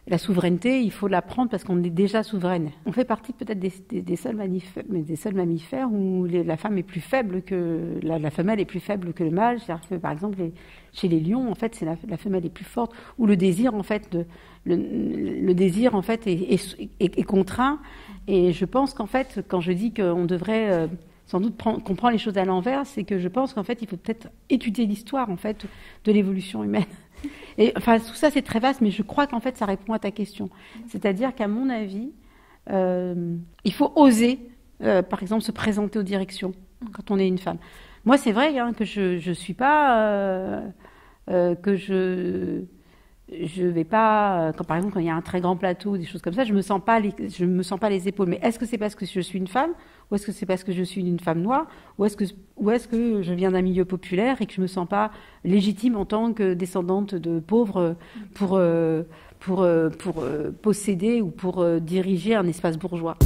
la souveraineté. Il faut la prendre parce qu'on est déjà souveraine. On fait partie peut-être des seuls mammifères où la femme est plus faible que la femelle est plus faible que le mâle. C'est-à-dire que, par exemple, chez les lions, en fait, c'est la femelle est plus forte, où le désir, en fait, le désir, en fait, est contraint. Et je pense qu'en fait, quand je dis qu'on devrait sans doute qu'on prend les choses à l'envers, c'est que je pense qu'en fait, il faut peut-être étudier l'histoire, en fait, de l'évolution humaine. Et enfin, tout ça, c'est très vaste, mais je crois qu'en fait, ça répond à ta question. C'est-à-dire qu'à mon avis, il faut oser, par exemple, se présenter aux directions quand on est une femme. Moi, c'est vrai que je suis pas... je vais pas, quand par exemple quand il y a un très grand plateau, des choses comme ça, je me sens pas les épaules. Mais est-ce que c'est parce que je suis une femme, ou est-ce que c'est parce que je suis une femme noire, ou est-ce que je viens d'un milieu populaire et que je me sens pas légitime en tant que descendante de pauvres pour posséder ou pour diriger un espace bourgeois.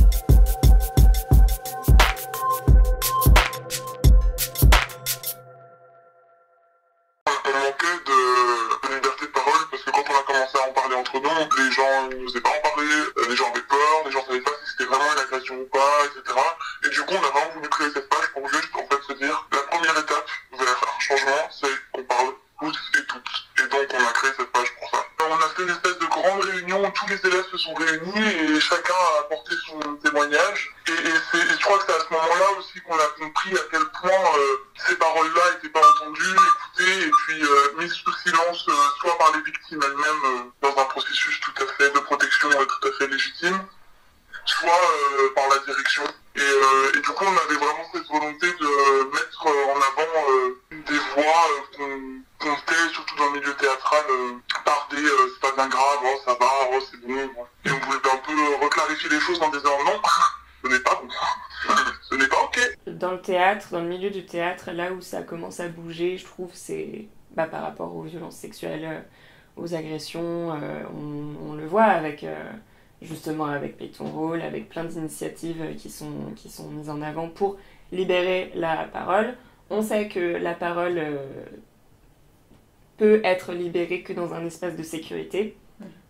Les gens n'osaient pas en parler, les gens avaient peur, les gens savaient pas si c'était vraiment une agression ou pas, etc. Et du coup, on a vraiment voulu créer cette page pour juste, en fait, se dire, la première étape vers un changement, c'est qu'on parle tous et toutes. Et donc, on a créé cette page pour ça. On a fait une espèce de grande réunion où tous les élèves se sont réunis et chacun a apporté son témoignage. Et je crois que c'est à ce moment-là aussi qu'on a compris à quel point ces paroles-là n'étaient pas entendues, écoutées et puis mises sous silence, soit par les victimes elles-mêmes dans un processus tout à fait de protection tout à fait légitime, soit par la direction. Et du coup, on avait vraiment cette volonté de mettre en avant des voix qu'on tait, surtout dans le milieu théâtral, par des c'est pas bien grave, oh, ça va, oh, c'est bon. Et on voulait un peu reclarifier les choses en disant non, ce n'est pas bon, ce n'est pas ok. Dans le théâtre, dans le milieu du théâtre, là où ça commence à bouger, je trouve, c'est par rapport aux violences sexuelles, aux agressions. On le voit avec justement avec Play Ton Rôle, avec plein d'initiatives qui sont mises en avant pour libérer la parole. On sait que la parole peut être libérée que dans un espace de sécurité.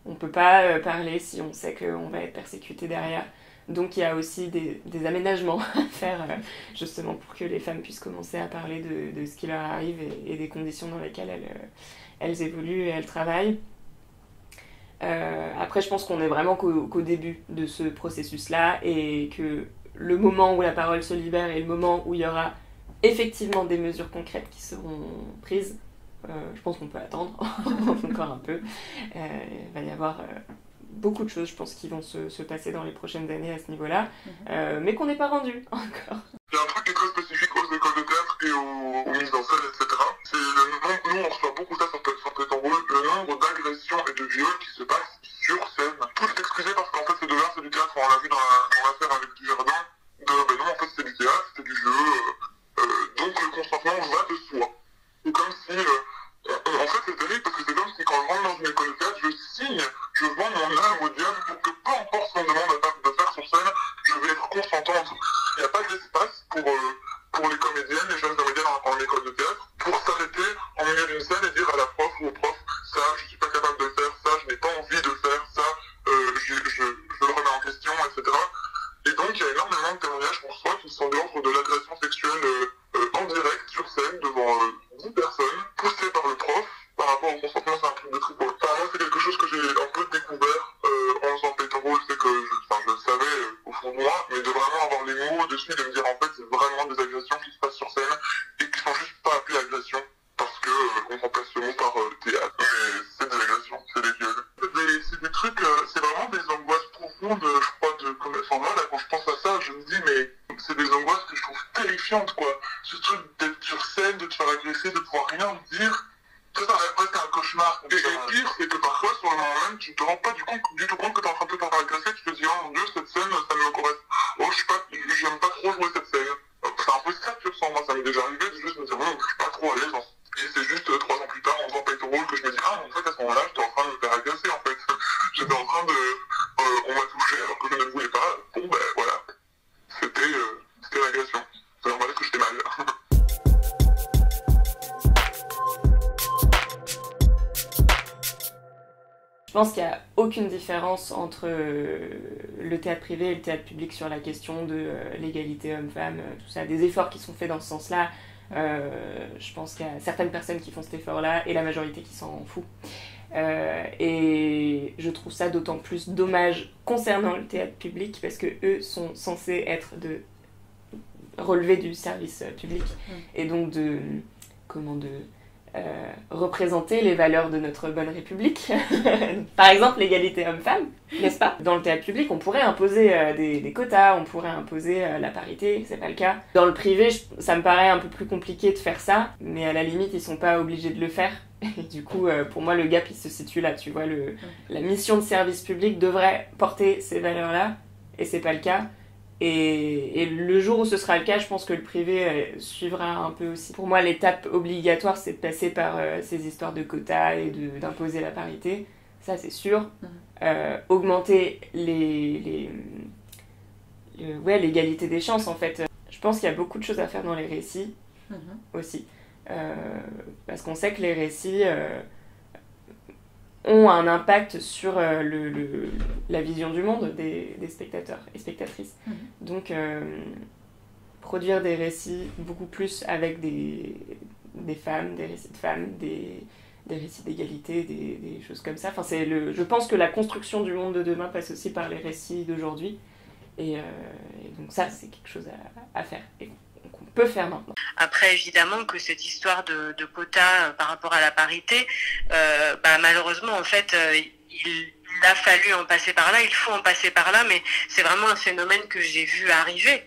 On ne peut pas parler si on sait qu'on va être persécuté derrière. Donc il y a aussi des aménagements à faire justement pour que les femmes puissent commencer à parler de ce qui leur arrive et des conditions dans lesquelles elles évoluent et elles travaillent. Après, je pense qu'on est vraiment qu'au début de ce processus-là et que le moment où la parole se libère et le moment où il y aura effectivement des mesures concrètes qui seront prises, je pense qu'on peut attendre encore un peu. Il va y avoir beaucoup de choses, je pense, qui vont se passer dans les prochaines années à ce niveau-là, mais qu'on n'est pas rendu encore. Il y a un truc qui est très spécifique aux écoles de théâtre et aux mises en scène, etc. C'est le nombre, nous on reçoit beaucoup ça sur Play Ton Rôle, le nombre d'agressions et de viols qui se passent sur scène. Tout est excusé parce qu'en fait c'est de l'art, c'est du théâtre, on l'a vu dans l'affaire avec Dujardin, non en fait c'est du théâtre, c'est du jeu, donc le consentement va de soi. C'est comme si, en fait c'est terrible parce que c'est comme si quand je rentre dans une école de théâtre, je signe, je vends mon âme au diable pour que peu importe ce qu'on me demande de faire sur scène, je vais être consentante. Il n'y a pas d'espace pour les comédiennes, les jeunes comédiennes en école de théâtre, pour s'arrêter en milieu d'une scène et dire à la prof ou au prof, ça, je suis pas capable de le faire, ça, je n'ai pas envie de le faire, ça, je le remets en question, etc. Et donc, il y a énormément de témoignages qu'on reçoit qui sont de l'ordre de l'agression sexuelle en direct, sur scène, devant 10 personnes, poussées par le prof. Par rapport au consentement, c'est un truc de tripot. Enfin, moi, c'est quelque chose que j'ai un peu découvert en faisant Play Ton Rôle, c'est que je le savais au fond de moi, mais de vraiment avoir les mots dessus, de me dire en fait, c'est vraiment des agressions qui se passent sur scène et qui sont juste pas appelées agressions parce que on remplace le mot par théâtre. Mais c'est des agressions, c'est des viols. C'est des trucs, c'est vraiment des angoisses profondes, je crois, enfin, moi, là, quand je pense à ça, je me dis, mais c'est des angoisses que je trouve terrifiantes, quoi. Ce truc d'être sur scène, de te faire agresser, de pouvoir rien dire. Ça reste presque un cauchemar. Et le pire, c'est que parfois, sur le moment même, tu ne te rends pas du tout compte que tu es en train de te faire agresser. Tu te dis, oh mon dieu, cette scène, ça me correspond. Oh, j'aime pas trop jouer cette scène. C'est un peu ça que tu ressens. Moi, ça m'est déjà arrivé de juste me dire, bon, je suis pas trop à l'aise. Et c'est juste 3 ans plus tard, en faisant Play Ton Rôle, que je me dis, ah, en fait, à ce moment-là, j'étais en train de me faire agresser, en fait. J'étais en train de. On m'a touché alors que je ne le voulais pas. Bon, ben voilà. C'était l'agression. C'est normal que j'étais mal. Je pense qu'il n'y a aucune différence entre le théâtre privé et le théâtre public sur la question de l'égalité homme-femme, tout ça, des efforts qui sont faits dans ce sens-là. Je pense qu'il y a certaines personnes qui font cet effort-là et la majorité qui s'en fout. Et je trouve ça d'autant plus dommage concernant le théâtre public parce que eux sont censés être relever du service public et donc représenter les valeurs de notre bonne République. Par exemple, l'égalité homme-femme, n'est-ce pas? Dans le théâtre public, on pourrait imposer des quotas, on pourrait imposer la parité, c'est pas le cas. Dans le privé, ça me paraît un peu plus compliqué de faire ça, mais à la limite, ils sont pas obligés de le faire. Et du coup, pour moi, le gap, il se situe là, tu vois. La mission de service public devrait porter ces valeurs-là, et c'est pas le cas. Et le jour où ce sera le cas, je pense que le privé suivra un peu aussi. Pour moi, l'étape obligatoire, c'est de passer par ces histoires de quotas et d'imposer la parité. Ça, c'est sûr. Augmenter l'égalité des chances, en fait. Je pense qu'il y a beaucoup de choses à faire dans les récits aussi. Parce qu'on sait que les récits ont un impact sur la vision du monde des spectateurs et spectatrices. Donc, produire des récits beaucoup plus avec des femmes, des récits de femmes, des récits d'égalité, des choses comme ça. Enfin, je pense que la construction du monde de demain passe aussi par les récits d'aujourd'hui. Et donc ça, c'est quelque chose à faire et qu'on peut faire maintenant. Après, évidemment que cette histoire de quotas par rapport à la parité, malheureusement, en fait, il a fallu en passer par là, il faut en passer par là, mais c'est vraiment un phénomène que j'ai vu arriver,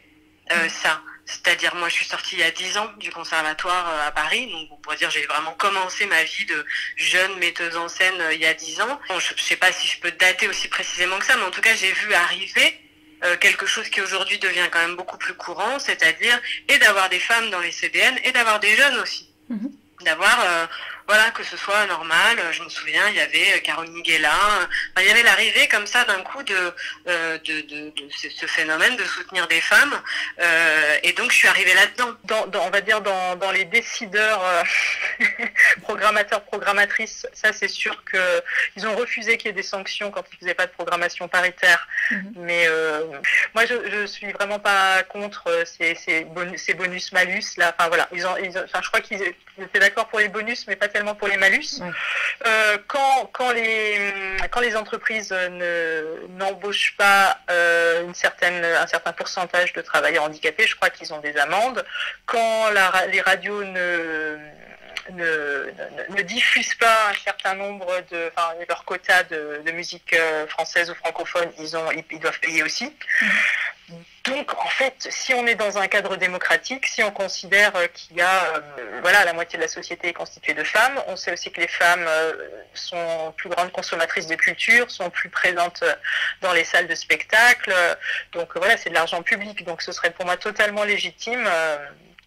ça. C'est-à-dire, moi, je suis sortie il y a 10 ans du conservatoire à Paris, donc on pourrait dire j'ai vraiment commencé ma vie de jeune metteuse en scène il y a 10 ans. Bon, je sais pas si je peux dater aussi précisément que ça, mais en tout cas, j'ai vu arriver quelque chose qui aujourd'hui devient quand même beaucoup plus courant, c'est-à-dire et d'avoir des femmes dans les CDN et d'avoir des jeunes aussi. D'avoir, que ce soit normal. Je me souviens, il y avait Caroline Guélin, il y avait l'arrivée comme ça d'un coup de ce phénomène de soutenir des femmes, et donc je suis arrivée là-dedans. On va dire dans les décideurs, programmateurs, programmatrices, ça c'est sûr qu'ils ont refusé qu'il y ait des sanctions quand ils ne faisaient pas de programmation paritaire. Mais moi je suis vraiment pas contre ces bonus-malus là. Enfin voilà, je crois qu'ils étaient d'accord pour les bonus, mais pas tellement pour les malus. Quand les entreprises n'embauchent pas un certain pourcentage de travailleurs handicapés, je crois qu'ils ont des amendes. Quand les radios ne diffusent pas un certain nombre leur quota de musique française ou francophone, ils doivent payer aussi. Donc, en fait, si on est dans un cadre démocratique, si on considère qu'il y a, la moitié de la société est constituée de femmes, on sait aussi que les femmes sont plus grandes consommatrices de culture, sont plus présentes dans les salles de spectacle. Donc, c'est de l'argent public. Donc, ce serait pour moi totalement légitime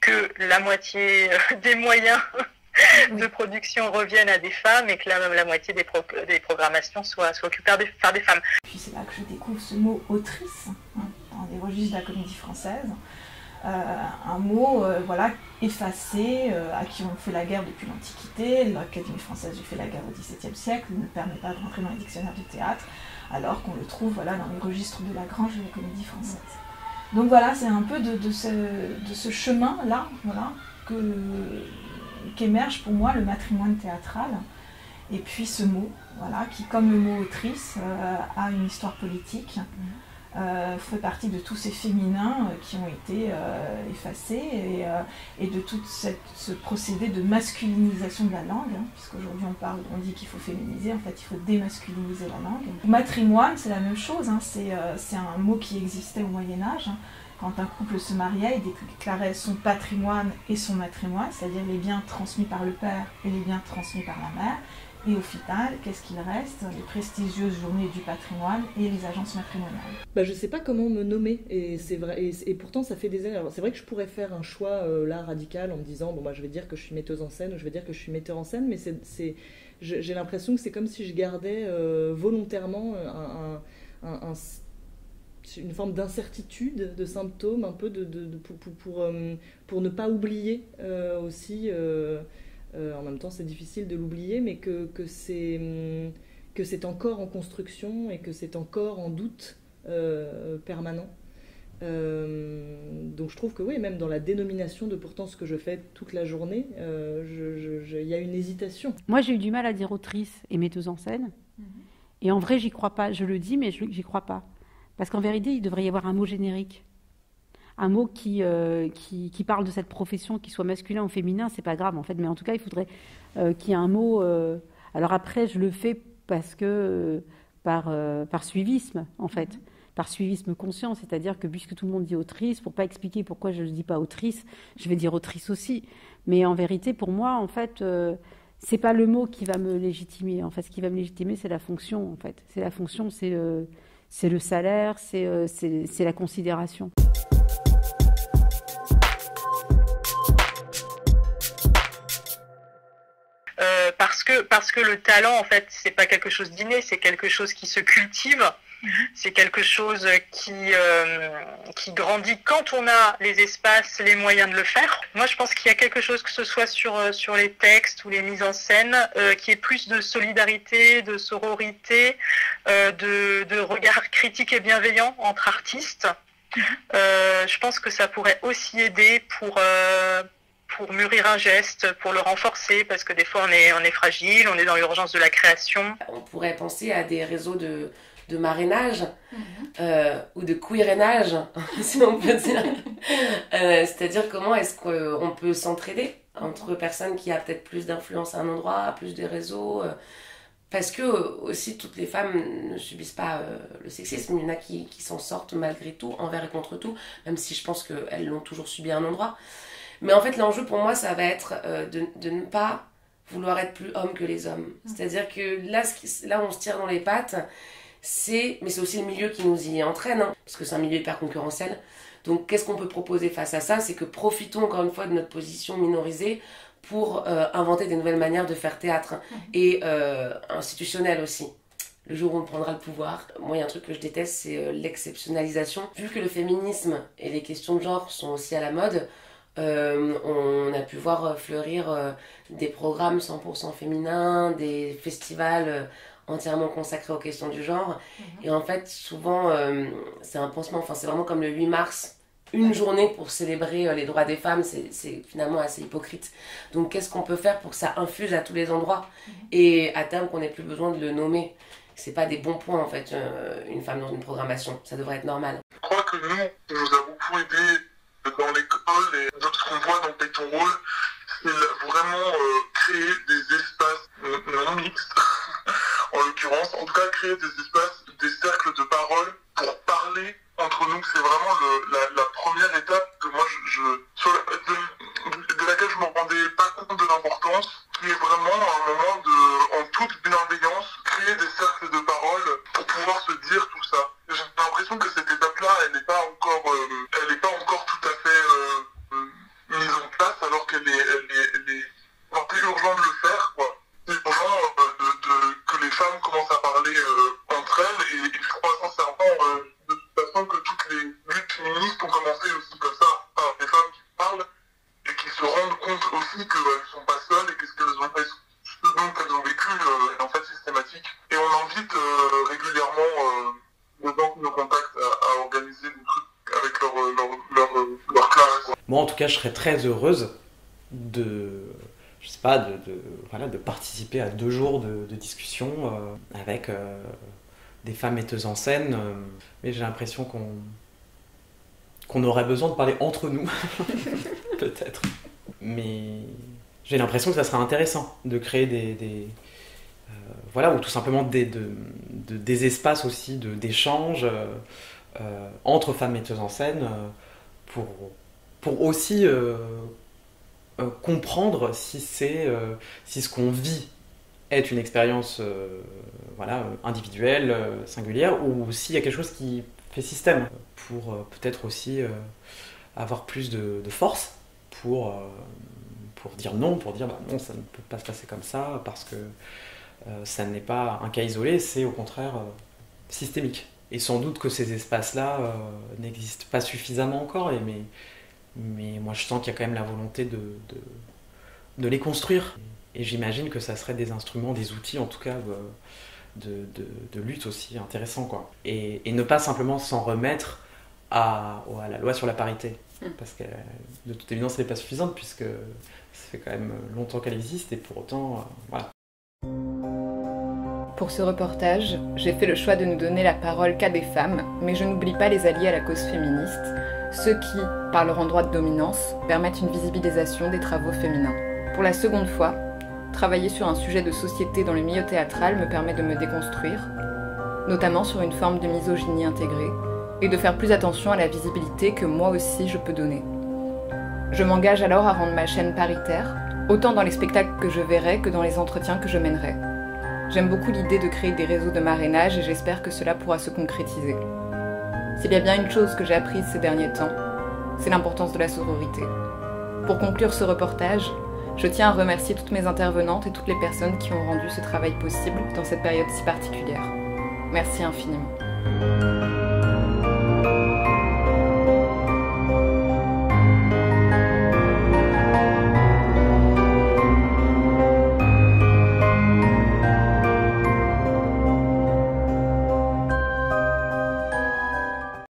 que la moitié des moyens de production reviennent à des femmes et que la moitié des programmations soit occupée par des femmes. Puis c'est là que je découvre ce mot autrice, dans les registres de la Comédie Française. Un mot effacé, à qui on fait la guerre depuis l'Antiquité. L'Académie française lui fait la guerre au XVIIe siècle, ne permet pas de rentrer dans les dictionnaires du théâtre, alors qu'on le trouve dans les registres de Lagrange de la Comédie Française. Donc voilà, c'est un peu de ce chemin-là qu'émerge pour moi le matrimoine théâtral. Et puis ce mot, qui comme le mot autrice a une histoire politique, fait partie de tous ces féminins qui ont été effacés et de tout ce procédé de masculinisation de la langue, puisqu'aujourd'hui on dit qu'il faut féminiser, en fait il faut démasculiniser la langue. Matrimoine, c'est la même chose, c'est un mot qui existait au Moyen-Âge. Quand un couple se mariait, il déclarait son patrimoine et son matrimoine, c'est-à-dire les biens transmis par le père et les biens transmis par la mère. Et au final, qu'est-ce qu'il reste? Les prestigieuses journées du patrimoine et les agences matrimoniales. Je ne sais pas comment me nommer, et c'est vrai, et pourtant ça fait des années. Alors, c'est vrai que je pourrais faire un choix radical en me disant je vais dire que je suis metteuse en scène, ou je vais dire que je suis metteur en scène, mais j'ai l'impression que c'est comme si je gardais volontairement une forme d'incertitude, de symptômes, un peu pour ne pas oublier aussi. En même temps, c'est difficile de l'oublier, mais que c'est encore en construction et que c'est encore en doute permanent. Donc je trouve que oui, même dans la dénomination de pourtant ce que je fais toute la journée, il y a une hésitation. Moi, j'ai eu du mal à dire autrice et metteuse en scène. Et en vrai, j'y crois pas. Je le dis, mais j'y crois pas. Parce qu'en vérité, il devrait y avoir un mot générique. un mot qui parle de cette profession, qu'il soit masculin ou féminin, c'est pas grave en fait, mais en tout cas il faudrait qu'il y ait un mot. Alors après, je le fais parce que par suivisme en fait, par suivisme conscient, c'est-à-dire que puisque tout le monde dit autrice, pour pas expliquer pourquoi je ne dis pas autrice, je vais dire autrice aussi. Mais en vérité, pour moi, en fait, c'est pas le mot qui va me légitimer. En fait, ce qui va me légitimer, c'est la fonction. En fait, c'est la fonction, c'est le salaire, c'est la considération. Parce que le talent, en fait, c'est pas quelque chose d'inné, c'est quelque chose qui se cultive. C'est quelque chose qui grandit quand on a les espaces, les moyens de le faire. Moi, je pense qu'il y a quelque chose, que ce soit sur les textes ou les mises en scène, qui est plus de solidarité, de sororité, de regard critique et bienveillant entre artistes. Je pense que ça pourrait aussi aider pour mûrir un geste, pour le renforcer, parce que des fois on est fragile, on est dans l'urgence de la création. On pourrait penser à des réseaux de marrainage ou de queerénage, si on peut dire. C'est-à-dire comment est-ce qu'on peut s'entraider entre personnes qui a peut-être plus d'influence à un endroit, plus de réseaux. Parce que aussi toutes les femmes ne subissent pas le sexisme, il y en a qui s'en sortent malgré tout, envers et contre tout, même si je pense qu'elles l'ont toujours subi à un endroit. Mais en fait l'enjeu pour moi ça va être de ne pas vouloir être plus homme que les hommes. C'est-à-dire que là on se tire dans les pattes, mais c'est aussi le milieu qui nous y entraîne, parce que c'est un milieu hyper concurrentiel. Donc qu'est-ce qu'on peut proposer face à ça? C'est que profitons encore une fois de notre position minorisée pour inventer des nouvelles manières de faire théâtre, et institutionnel aussi. Le jour où on prendra le pouvoir, moi il y a un truc que je déteste, c'est l'exceptionnalisation. Vu que le féminisme et les questions de genre sont aussi à la mode, on a pu voir fleurir des programmes 100% féminins, des festivals entièrement consacrés aux questions du genre. Et en fait, souvent, c'est un pansement. Enfin, c'est vraiment comme le 8 mars. Une journée pour célébrer les droits des femmes, c'est finalement assez hypocrite. Donc, qu'est-ce qu'on peut faire pour que ça infuse à tous les endroits et à terme qu'on n'ait plus besoin de le nommer? C'est pas des bons points, en fait, une femme dans une programmation. Ça devrait être normal. Je crois que nous a beaucoup aidé dans l'école, et ce qu'on voit dans Play ton rôle, c'est vraiment créer des espaces non mixtes, en l'occurrence, en tout cas créer des espaces, des cercles de parole pour parler entre nous. C'est vraiment la première étape que moi de laquelle je ne me rendais pas compte de l'importance, qui est vraiment un moment en toute bienveillance, créer des cercles de parole pour pouvoir se dire tout ça. J'ai l'impression que cette étape-là, elle n'est pas encore tout à fait mise en place, alors qu'elle est urgent de le faire, quoi. C'est urgent que les femmes commencent à parler entre elles, et je crois sincèrement de toute façon que toutes les luttes féministes ont commencé aussi comme ça, par des femmes qui parlent et qui se rendent compte aussi qu'elles ne sont pas seules et que ce dont elles ont vécu est en fait systématique. Et on invite régulièrement dans nos contacts à organiser des trucs avec leur classe. Moi en tout cas je serais très heureuse de participer à 2 jours de discussion avec des femmes metteuses en scène, mais j'ai l'impression qu'on aurait besoin de parler entre nous, peut-être. Mais j'ai l'impression que ça serait intéressant de créer ou tout simplement des espaces aussi d'échange entre femmes metteuses en scène pour aussi comprendre si ce qu'on vit est une expérience individuelle, singulière, ou s'il y a quelque chose qui fait système, pour peut-être aussi avoir plus de force pour dire non, non, ça ne peut pas se passer comme ça, parce que ça n'est pas un cas isolé, c'est au contraire systémique. Et sans doute que ces espaces-là n'existent pas suffisamment encore, mais moi je sens qu'il y a quand même la volonté de les construire. Et j'imagine que ça serait des instruments, des outils en tout cas de lutte aussi intéressants, quoi. Et ne pas simplement s'en remettre à la loi sur la parité, parce que de toute évidence elle n'est pas suffisante, puisque ça fait quand même longtemps qu'elle existe, et pour autant, voilà. Pour ce reportage, j'ai fait le choix de ne donner la parole qu'à des femmes, mais je n'oublie pas les alliés à la cause féministe, ceux qui, par leur endroit de dominance, permettent une visibilisation des travaux féminins. Pour la seconde fois, travailler sur un sujet de société dans le milieu théâtral me permet de me déconstruire, notamment sur une forme de misogynie intégrée, et de faire plus attention à la visibilité que moi aussi je peux donner. Je m'engage alors à rendre ma chaîne paritaire, autant dans les spectacles que je verrai que dans les entretiens que je mènerai. J'aime beaucoup l'idée de créer des réseaux de marrainage et j'espère que cela pourra se concrétiser. S'il y a bien une chose que j'ai apprise ces derniers temps, c'est l'importance de la sororité. Pour conclure ce reportage, je tiens à remercier toutes mes intervenantes et toutes les personnes qui ont rendu ce travail possible dans cette période si particulière. Merci infiniment.